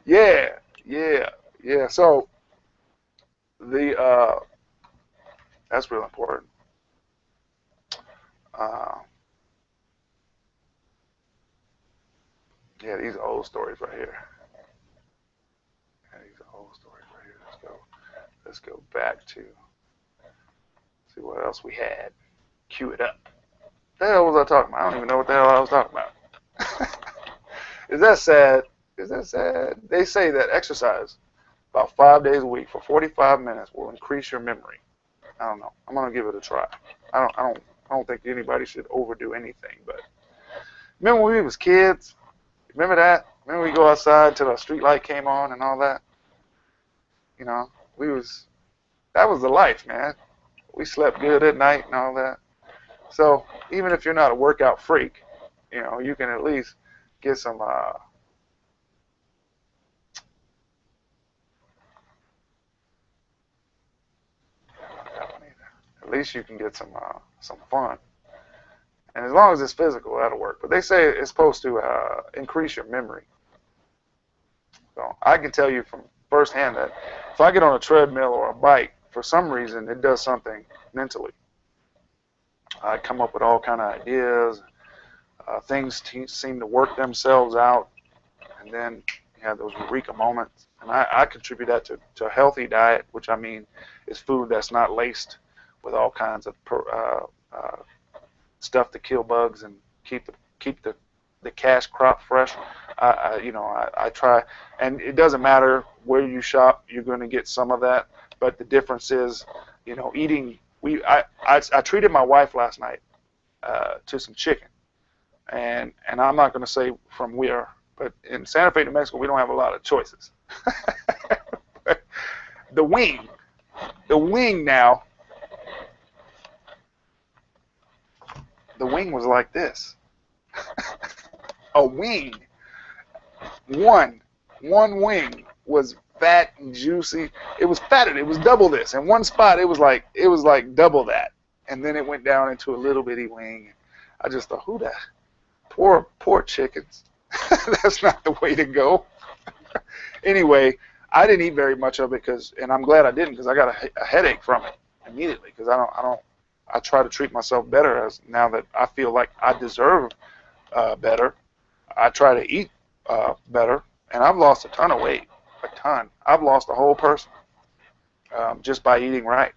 S1: Yeah. So that's real important. Yeah, these are old stories right here. Let's go back to see what else we had. Cue it up. What the hell was I talking about? I don't even know what the hell I was talking about. Is that sad? They say that exercise about 5 days a week for 45 minutes will increase your memory. I don't know. I'm gonna give it a try. I don't think anybody should overdo anything. But remember when we was kids? Remember that? Remember we go outside till the street light came on and all that? You know, that was the life, man. We slept good at night and all that. So even if you're not a workout freak, you know, you can at least get some. At least you can get some fun. And as long as it's physical, that'll work. But they say it's supposed to increase your memory. So I can tell you from firsthand that if I get on a treadmill or a bike, for some reason, it does something mentally. I come up with all kind of ideas. Things seem to work themselves out. And then you have those eureka moments. And I contribute that to a healthy diet, which I mean is food that's not laced with all kinds of stuff to kill bugs and keep the cash crop fresh. I try, and it doesn't matter where you shop, you're going to get some of that. But the difference is, you know, eating. I treated my wife last night to some chicken, and I'm not going to say from where, but in Santa Fe, New Mexico, we don't have a lot of choices. the wing now. The wing was like this. A wing. One wing was fat and juicy. It was fatter. It was double this. In one spot, it was like double that. And then it went down into a little bitty wing. I just thought, who that? Poor chickens. That's not the way to go. Anyway, I didn't eat very much of it and I'm glad I didn't, because I got a headache from it immediately, because I try to treat myself better now that I feel like I deserve better. I try to eat better, and I've lost a ton of weight, a ton. I've lost a whole person just by eating right,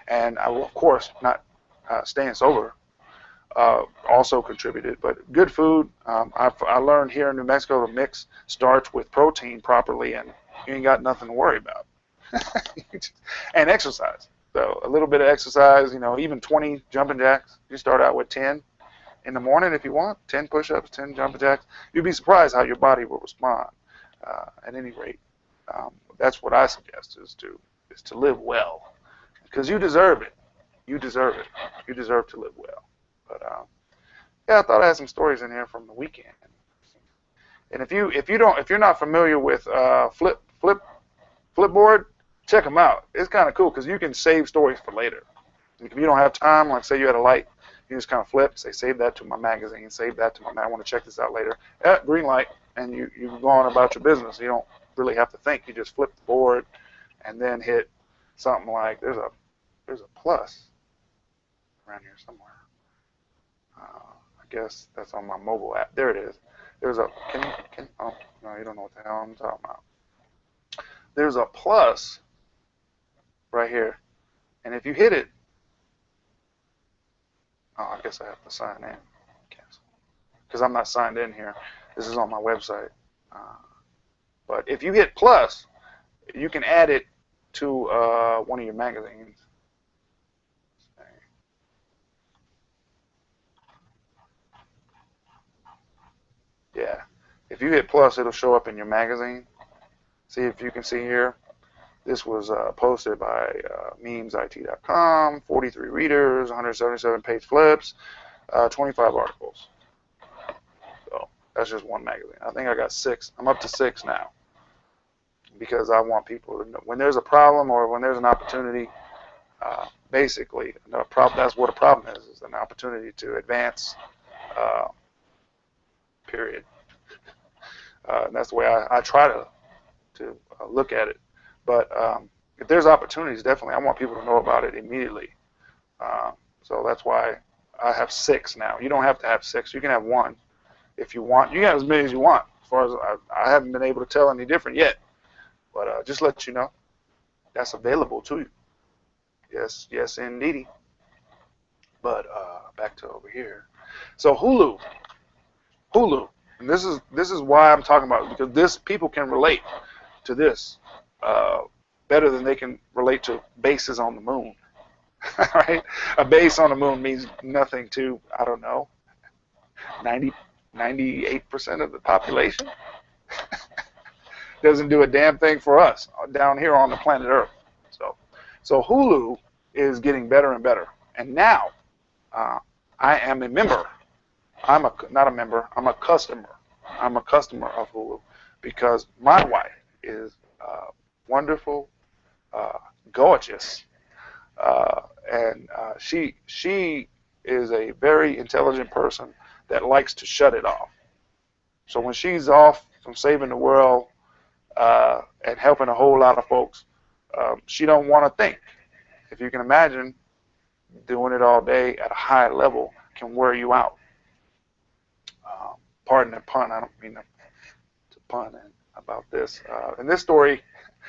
S1: and I will, of course, not staying sober also contributed. But good food. I learned here in New Mexico to mix starch with protein properly, and you ain't got nothing to worry about. And exercise. So a little bit of exercise, you know, even 20 jumping jacks. You start out with 10 in the morning if you want, 10 push-ups, 10 jumping jacks. You'd be surprised how your body will respond. At any rate, that's what I suggest is to live well, because you deserve it. You deserve it. You deserve to live well. But yeah, I thought I had some stories in here from the weekend. And if you're not familiar with Flipboard, check them out. It's kind of cool because you can save stories for later. If you don't have time, like say you had a light, you just kind of flip, say save that to my magazine, save that to my I want to check this out later. Green light, and you go on about your business. You don't really have to think. You just flip the board and then hit something like there's a plus around here somewhere. I guess that's on my mobile app. There it is. There's a oh no, you don't know what the hell I'm talking about. There's a plus right here, and if you hit it, I guess I have to sign in, because I'm not signed in here. This is on my website. But if you hit plus, you can add it to one of your magazines. Yeah, if you hit plus, it'll show up in your magazine. See if you can see here. This was posted by memesIT.com, 43 readers, 177 page flips, 25 articles. So that's just one magazine. I think I got 6. I'm up to 6 now, because I want people to know when there's a problem or when there's an opportunity. Basically, that's what a problem is an opportunity to advance. Period. And that's the way I try to look at it. But if there's opportunities, definitely, I want people to know about it immediately. So that's why I have 6 now. You don't have to have 6. You can have 1 if you want. You can have as many as you want. As far as I haven't been able to tell any different yet. But just let you know, that's available to you. Yes, indeedy. But back to over here. So Hulu. And this is why I'm talking about it, because this people can relate to this uh, better than they can relate to bases on the moon. Right? A base on the moon means nothing to, I don't know, 90, 98% of the population. Doesn't do a damn thing for us down here on the planet Earth. So, so Hulu is getting better and better. And now uh, I am a member. I'm a not a member. I'm a customer. I'm a customer of Hulu because my wife is wonderful, uh, gorgeous, and she is a very intelligent person that likes to shut it off. So when she's off from saving the world and helping a whole lot of folks, she don't want to think. If you can imagine, doing it all day at a high level can wear you out. Pardon the pun. I don't mean to pun about this. In this story,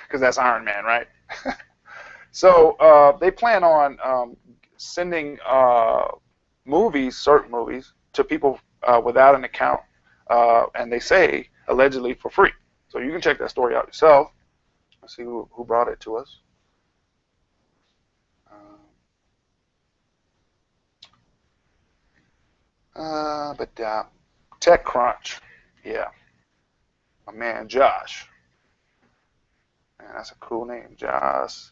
S1: because that's Iron Man, right? So they plan on sending movies, certain movies, to people without an account, and they say allegedly for free. So you can check that story out yourself. Let's see who brought it to us. But TechCrunch, yeah, my man Josh. Man, that's a cool name, Josh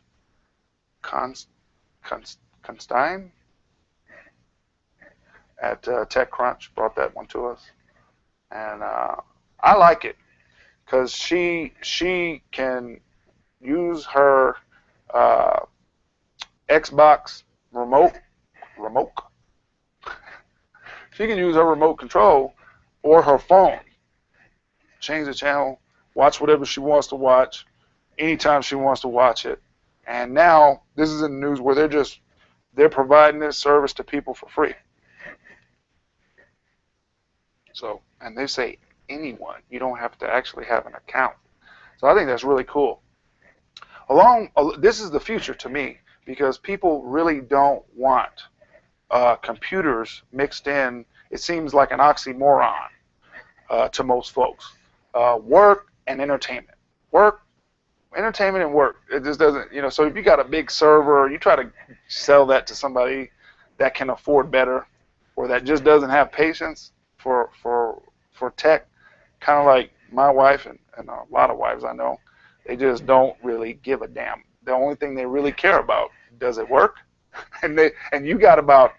S1: Const Constein at TechCrunch brought that one to us, and I like it because she can use her Xbox remote. She can use her remote control or her phone, change the channel, watch whatever she wants to watch, anytime she wants to watch it. And now this is in the news where they're providing this service to people for free. So, and they say anyone, you don't have to actually have an account. So I think that's really cool. This is the future to me because people really don't want computers mixed in. It seems like an oxymoron to most folks. Work and entertainment. Work, entertainment and work. It just doesn't, so if you got a big server, you try to sell that to somebody that can afford better or that just doesn't have patience for tech, kind of like my wife and a lot of wives I know, they just don't really give a damn. The only thing they really care about, does it work? And you got about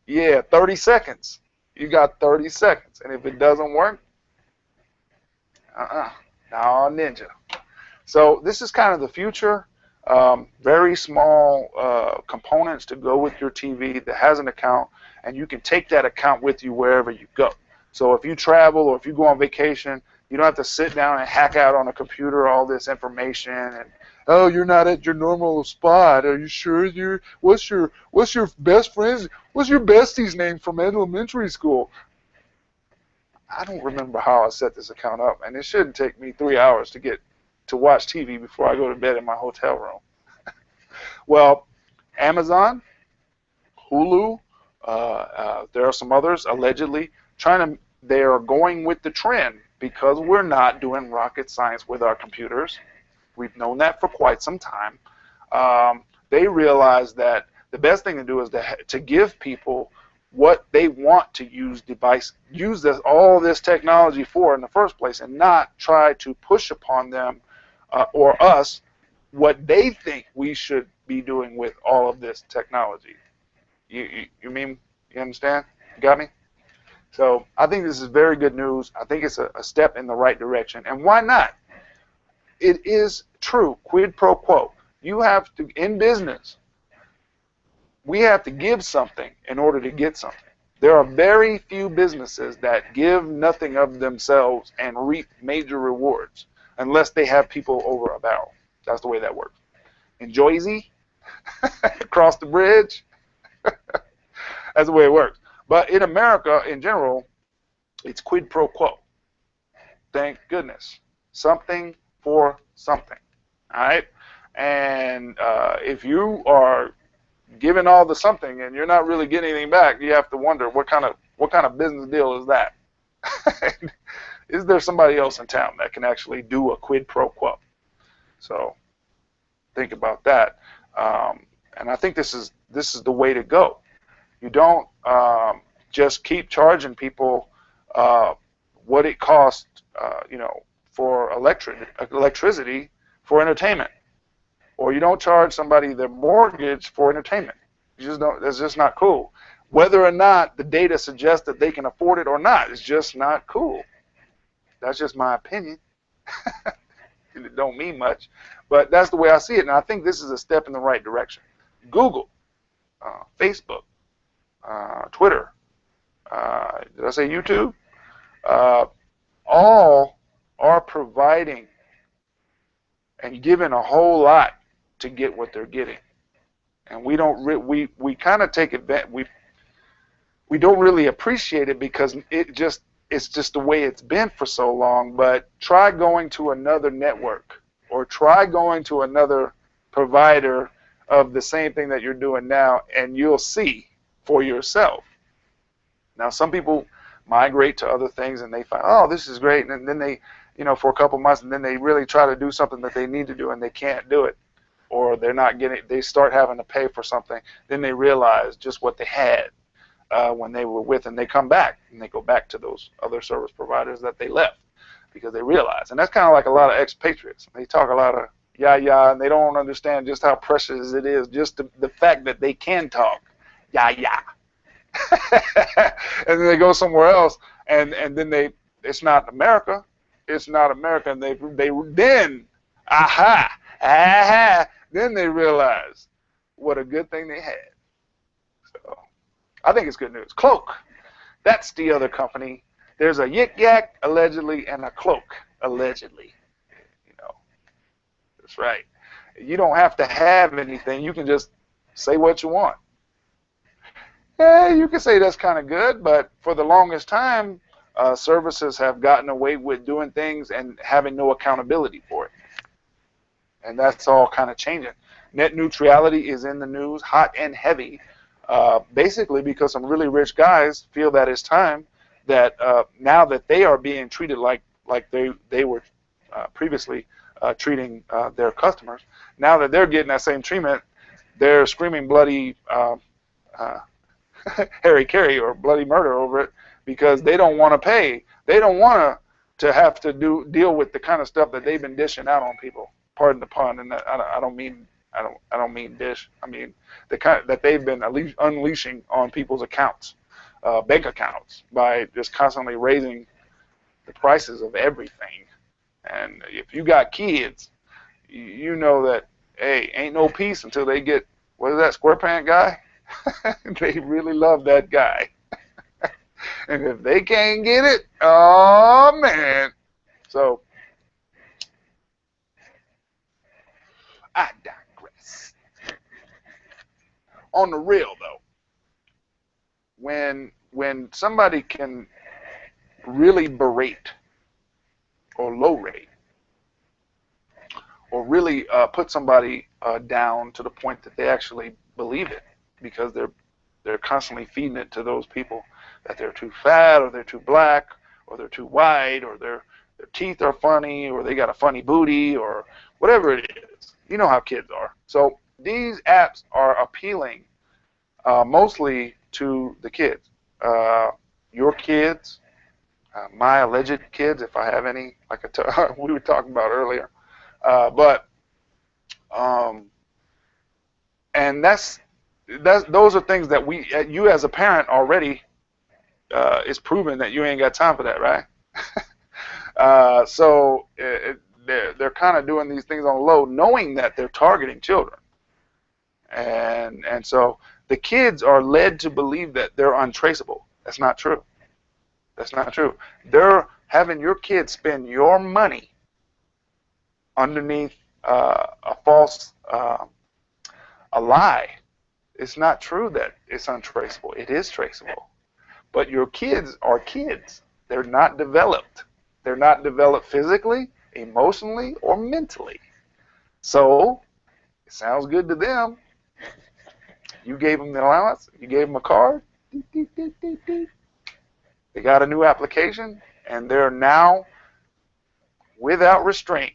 S1: 30 seconds. You got 30 seconds. And if it doesn't work, no, ninja. So this is kind of the future. Very small components to go with your TV that has an account, and you can take that account with you wherever you go. So if you travel or if you go on vacation, you don't have to sit down and hack out on a computer all this information and, oh, you're not at your normal spot. Are you sure what's your best friend's, what's your bestie's name from elementary school? I don't remember how I set this account up, and it shouldn't take me 3 hours to watch TV before I go to bed in my hotel room. Well, Amazon, Hulu, there are some others allegedly they are going with the trend because we're not doing rocket science with our computers. We've known that for quite some time. They realize that the best thing to do is to give people what they want to use all this technology for in the first place, and not try to push upon them or us what they think we should be doing with all of this technology. You understand? You got me? So I think this is very good news. I think it's a step in the right direction. And why not? It is true, quid pro quo. You have to, in business, we have to give something in order to get something. There are very few businesses that give nothing of themselves and reap major rewards unless they have people over a barrel. That's the way that works. In Jersey, across the bridge, that's the way it works. But in America, in general, it's quid pro quo. Thank goodness. Something for something. All right? And if you are giving all the something and you're not really getting anything back, you have to wonder what kind of business deal is that? Is there somebody else in town that can actually do a quid pro quo? So think about that. And I think this is the way to go. You don't just keep charging people what it costs, for electricity for entertainment, or you don't charge somebody their mortgage for entertainment. You just don't. That's just not cool. Whether or not the data suggests that they can afford it or not, it's just not cool. That's just my opinion. It don't mean much, but that's the way I see it, and I think this is a step in the right direction. Google, Facebook, Twitter, did I say YouTube? All are providing and giving a whole lot to get what they're getting, and we don't we kind of take advantage. We don't really appreciate it because it's just the way it's been for so long. But try going to another network, or try going to another provider of the same thing that you're doing now, and you'll see for yourself. Now, some people migrate to other things and they find, oh, this is great, and then they, for a couple months, and then they really try to do something that they need to do and they can't do it, or they start having to pay for something. Then they realize just what they had when they were with, and they come back and they go back to those other service providers that they left because they realize. And that's kind of like a lot of expatriates. They talk a lot of yah, and they don't understand just how precious it is, just the fact that they can talk yah. And then they go somewhere else, and then it's not America. It's not America. And then then they realize what a good thing they had. So I think it's good news. Cloak, that's the other company. There's a Yik Yak allegedly and a Cloak allegedly. That's right. You don't have to have anything. You can just say what you want. Yeah, you can say that's kind of good, but for the longest time, services have gotten away with doing things and having no accountability for it. And that's all kind of changing. Net neutrality is in the news, hot and heavy, basically because some really rich guys feel that it's time that now that they are being treated like they were previously treating their customers, now that they're getting that same treatment, they're screaming bloody Harry Carey or bloody murder over it because they don't want to pay. They don't want to have to deal with the kind of stuff that they've been dishing out on people. Pardon the pun, and I don't mean dish. I mean the kind that they've been unleashing on people's accounts, bank accounts, by just constantly raising the prices of everything. And if you got kids, you know that, hey, ain't no peace until they get, what is that, square pant guy? They really love that guy. And if they can't get it, oh man. So I digress. On the real though, when somebody can really berate or low rate, or really put somebody down to the point that they actually believe it, because they're constantly feeding it to those people that they're too fat, or they're too black, or they're too white, or their teeth are funny, or they got a funny booty, or whatever it is. You know how kids are. So these apps are appealing mostly to the kids. Your kids, my alleged kids, if I have any, like we were talking about earlier. And those are things that you as a parent already, it's proven that you ain't got time for that, right? So they're kind of doing these things on the low, knowing that they're targeting children. And so the kids are led to believe that they're untraceable. That's not true. That's not true. They're having your kids spend your money underneath a false, a lie. It's not true that it's untraceable. It is traceable. But your kids are kids. They're not developed. They're not developed physically, emotionally, or mentally. So it sounds good to them. You gave them the allowance. You gave them a card. They got a new application, and they're now, without restraint,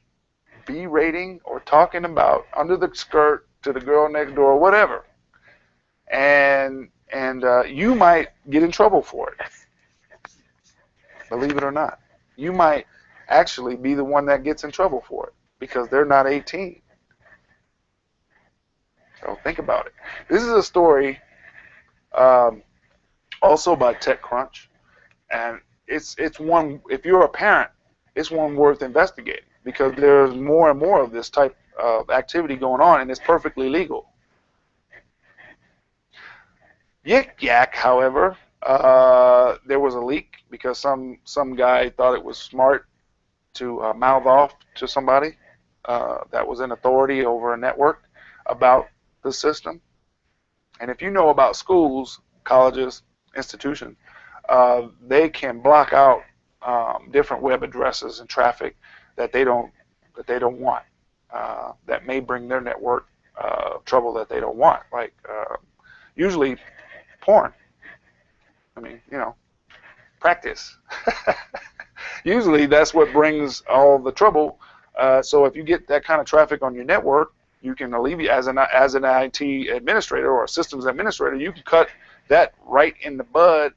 S1: berating or talking about under the skirt to the girl next door, whatever. And you might get in trouble for it. Believe it or not, you might actually be the one that gets in trouble for it because they're not 18. So think about it. This is a story also by TechCrunch, and it's one. If you're a parent, it's one worth investigating because there's more and more of this type of activity going on, and it's perfectly legal. Yik Yak, however, there was a leak because some guy thought it was smart to mouth off to somebody that was in authority over a network about the system. And if you know about schools, colleges, institutions, they can block out different web addresses and traffic that they don't want, that may bring their network trouble that they don't want, like usually porn. I mean, practice. Usually that's what brings all the trouble. So if you get that kind of traffic on your network, you can alleviate, as an IT administrator or a systems administrator, you can cut that right in the bud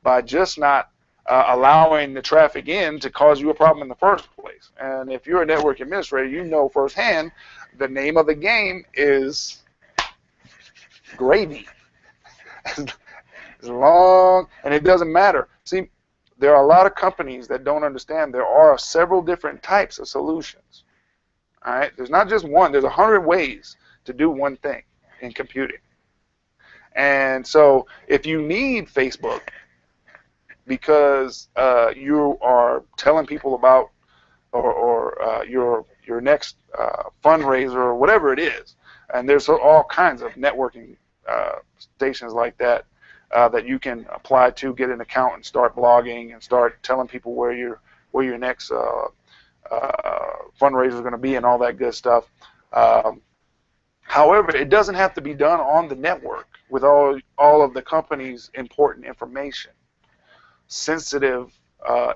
S1: by just not allowing the traffic in to cause you a problem in the first place. And if you're a network administrator, you know firsthand the name of the game is gravy. As long, and it doesn't matter. See, there are a lot of companies that don't understand there are several different types of solutions. All right, there's not just one. There's 100 ways to do one thing in computing. And so if you need Facebook because you are telling people about or your next fundraiser or whatever it is, and there's all kinds of networking stations like that that you can apply to, get an account and start blogging and start telling people where your next fundraiser is going to be and all that good stuff. However, it doesn't have to be done on the network with all of the company's important information. Sensitive,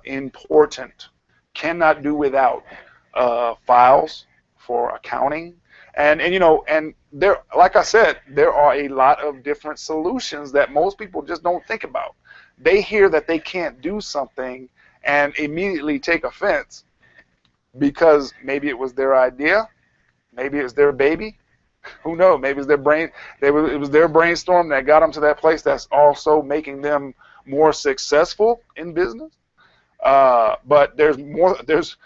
S1: important, cannot do without files for accounting. And there, like I said, there are a lot of different solutions that most people just don't think about. They hear that they can't do something and immediately take offense because maybe it was their idea, maybe it's their baby. Who knows? Maybe it's their brain. It was their brainstorm that got them to that place that's also making them more successful in business. But there's more. There's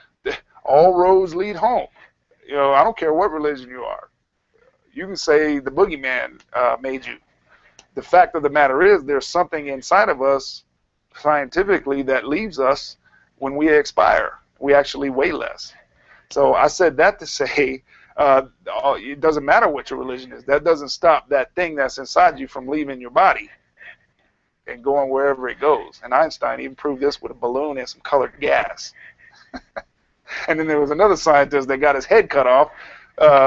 S1: all roads lead home. I don't care what religion you are. You can say the boogeyman made you. The fact of the matter is there's something inside of us scientifically that leaves us when we expire. We actually weigh less. So I said that to say it doesn't matter what your religion is. That doesn't stop that thing that's inside you from leaving your body and going wherever it goes. And Einstein even proved this with a balloon and some colored gas. And then there was another scientist that got his head cut off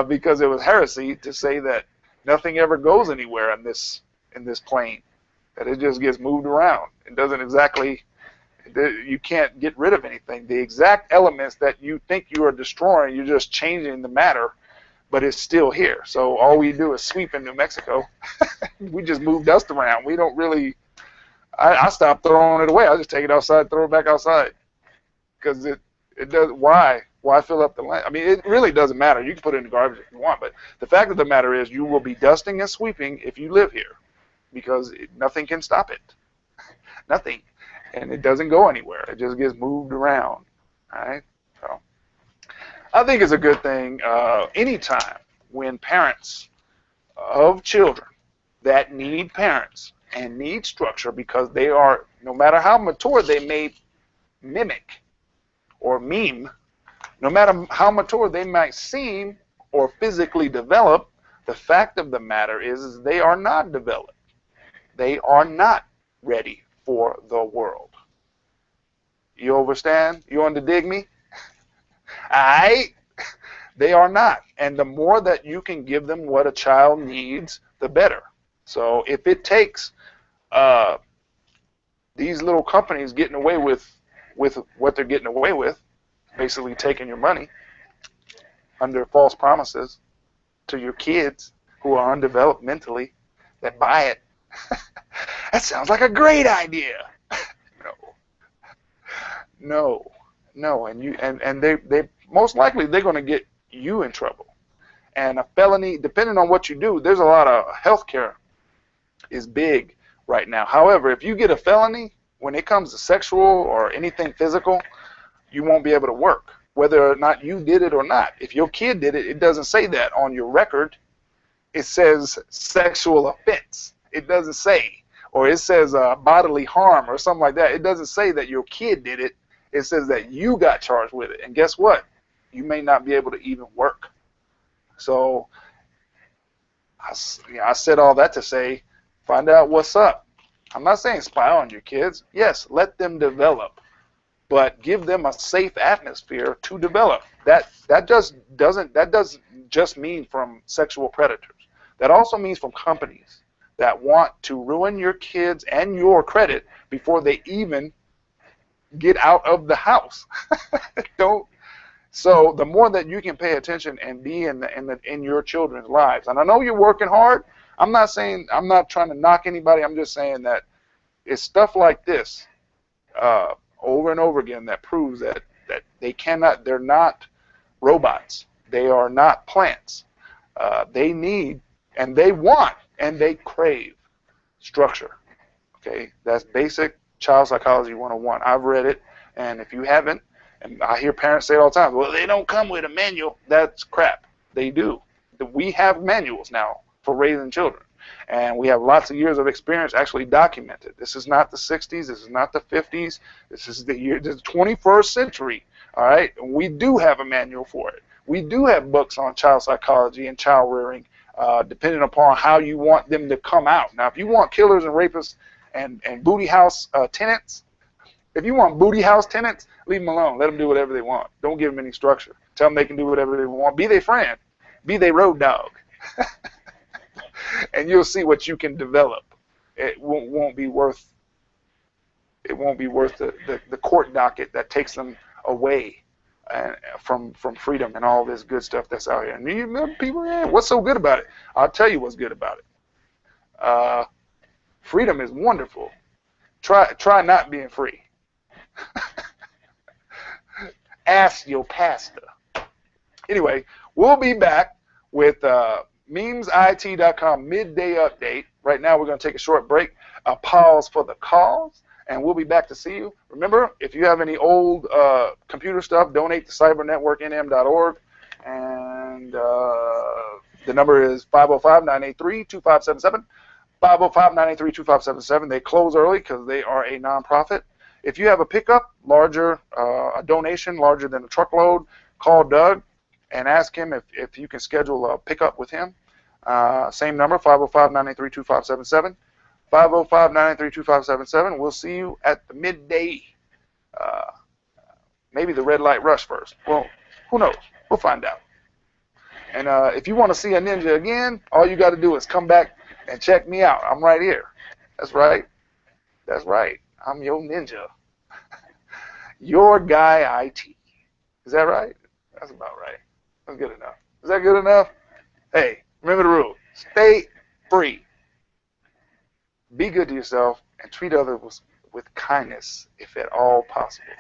S1: because it was heresy to say that nothing ever goes anywhere in this plane, that it just gets moved around. It doesn't exactly, you can't get rid of anything. The exact elements that you think you are destroying, you're just changing the matter, but it's still here. So all we do is sweep in New Mexico. We just move dust around. We don't really, I stopped throwing it away. I just take it outside, throw it back outside. Because it does. Why fill up the land? I mean, it really doesn't matter. You can put it in the garbage if you want, but the fact of the matter is you will be dusting and sweeping if you live here, because nothing can stop it. Nothing. And it doesn't go anywhere. It just gets moved around. All right? So I think it's a good thing anytime when parents of children that need parents and need structure, because they are, no matter how mature they may mimic or meme, no matter how mature they might seem or physically develop, the fact of the matter is they are not developed. They are not ready for the world. You understand? You want to dig me? Alright? They are not. And the more that you can give them what a child needs, the better. So if it takes these little companies getting away with what they're getting away with, basically taking your money under false promises to your kids who are undeveloped mentally that buy it. That sounds like a great idea. No, no, no, and they most likely they're going to get you in trouble. And a felony, depending on what you do, there's a lot of healthcare is big right now. However, if you get a felony, when it comes to sexual or anything physical, you won't be able to work, whether or not you did it or not. If your kid did it, it doesn't say that on your record. It says sexual offense. It doesn't say, or it says bodily harm or something like that. It doesn't say that your kid did it. It says that you got charged with it. And guess what? You may not be able to even work. So I said all that to say, find out what's up. I'm not saying spy on your kids. Yes, let them develop, but give them a safe atmosphere to develop. That doesn't just mean from sexual predators. That also means from companies that want to ruin your kids and your credit before they even get out of the house. Don't. So the more that you can pay attention and be in your children's lives, and I know you're working hard. I'm not trying to knock anybody. I'm just saying that it's stuff like this over and over again that proves that they're not robots. They are not plants. They need and they want and they crave structure. Okay, that's basic child psychology 101. I've read it, and if you haven't, and I hear parents say it all the time, well, they don't come with a manual. That's crap. They do. We have manuals now for raising children, and we have lots of years of experience actually documented. This is not the 60s. This is not the 50s. This is the 21st century. All right, and we do have a manual for it. We do have books on child psychology and child rearing, depending upon how you want them to come out. Now, if you want killers and rapists and booty house tenants, if you want booty house tenants, leave them alone. Let them do whatever they want. Don't give them any structure. Tell them they can do whatever they want. Be their friend. Be their road dog. And you'll see what you can develop. It won't be worth the court docket that takes them away from freedom and all this good stuff that's out here. And you know, people, what's so good about it? I'll tell you what's good about it. Freedom is wonderful. Try not being free. Ask your pastor. Anyway, we'll be back with memesIT.com midday update. Right now, we're going to take a short break, a pause for the calls, and we'll be back to see you. Remember, if you have any old computer stuff, donate to cybernetworknm.org, and the number is 505-983-2577. 505-983-2577. They close early because they are a nonprofit. If you have a pickup, a donation larger than a truckload, call Doug and ask him if you can schedule a pickup with him. Same number, 505-983-2577. 505-983-2577. We'll see you at the midday. Maybe the red light rush first. Well, who knows? We'll find out. And if you want to see a ninja again, all you got to do is come back and check me out. I'm right here. That's right. That's right. I'm your ninja. Your guy IT. Is that right? That's about right. That's good enough. Is that good enough? Hey, remember the rule. Stay free. Be good to yourself and treat others with kindness if at all possible.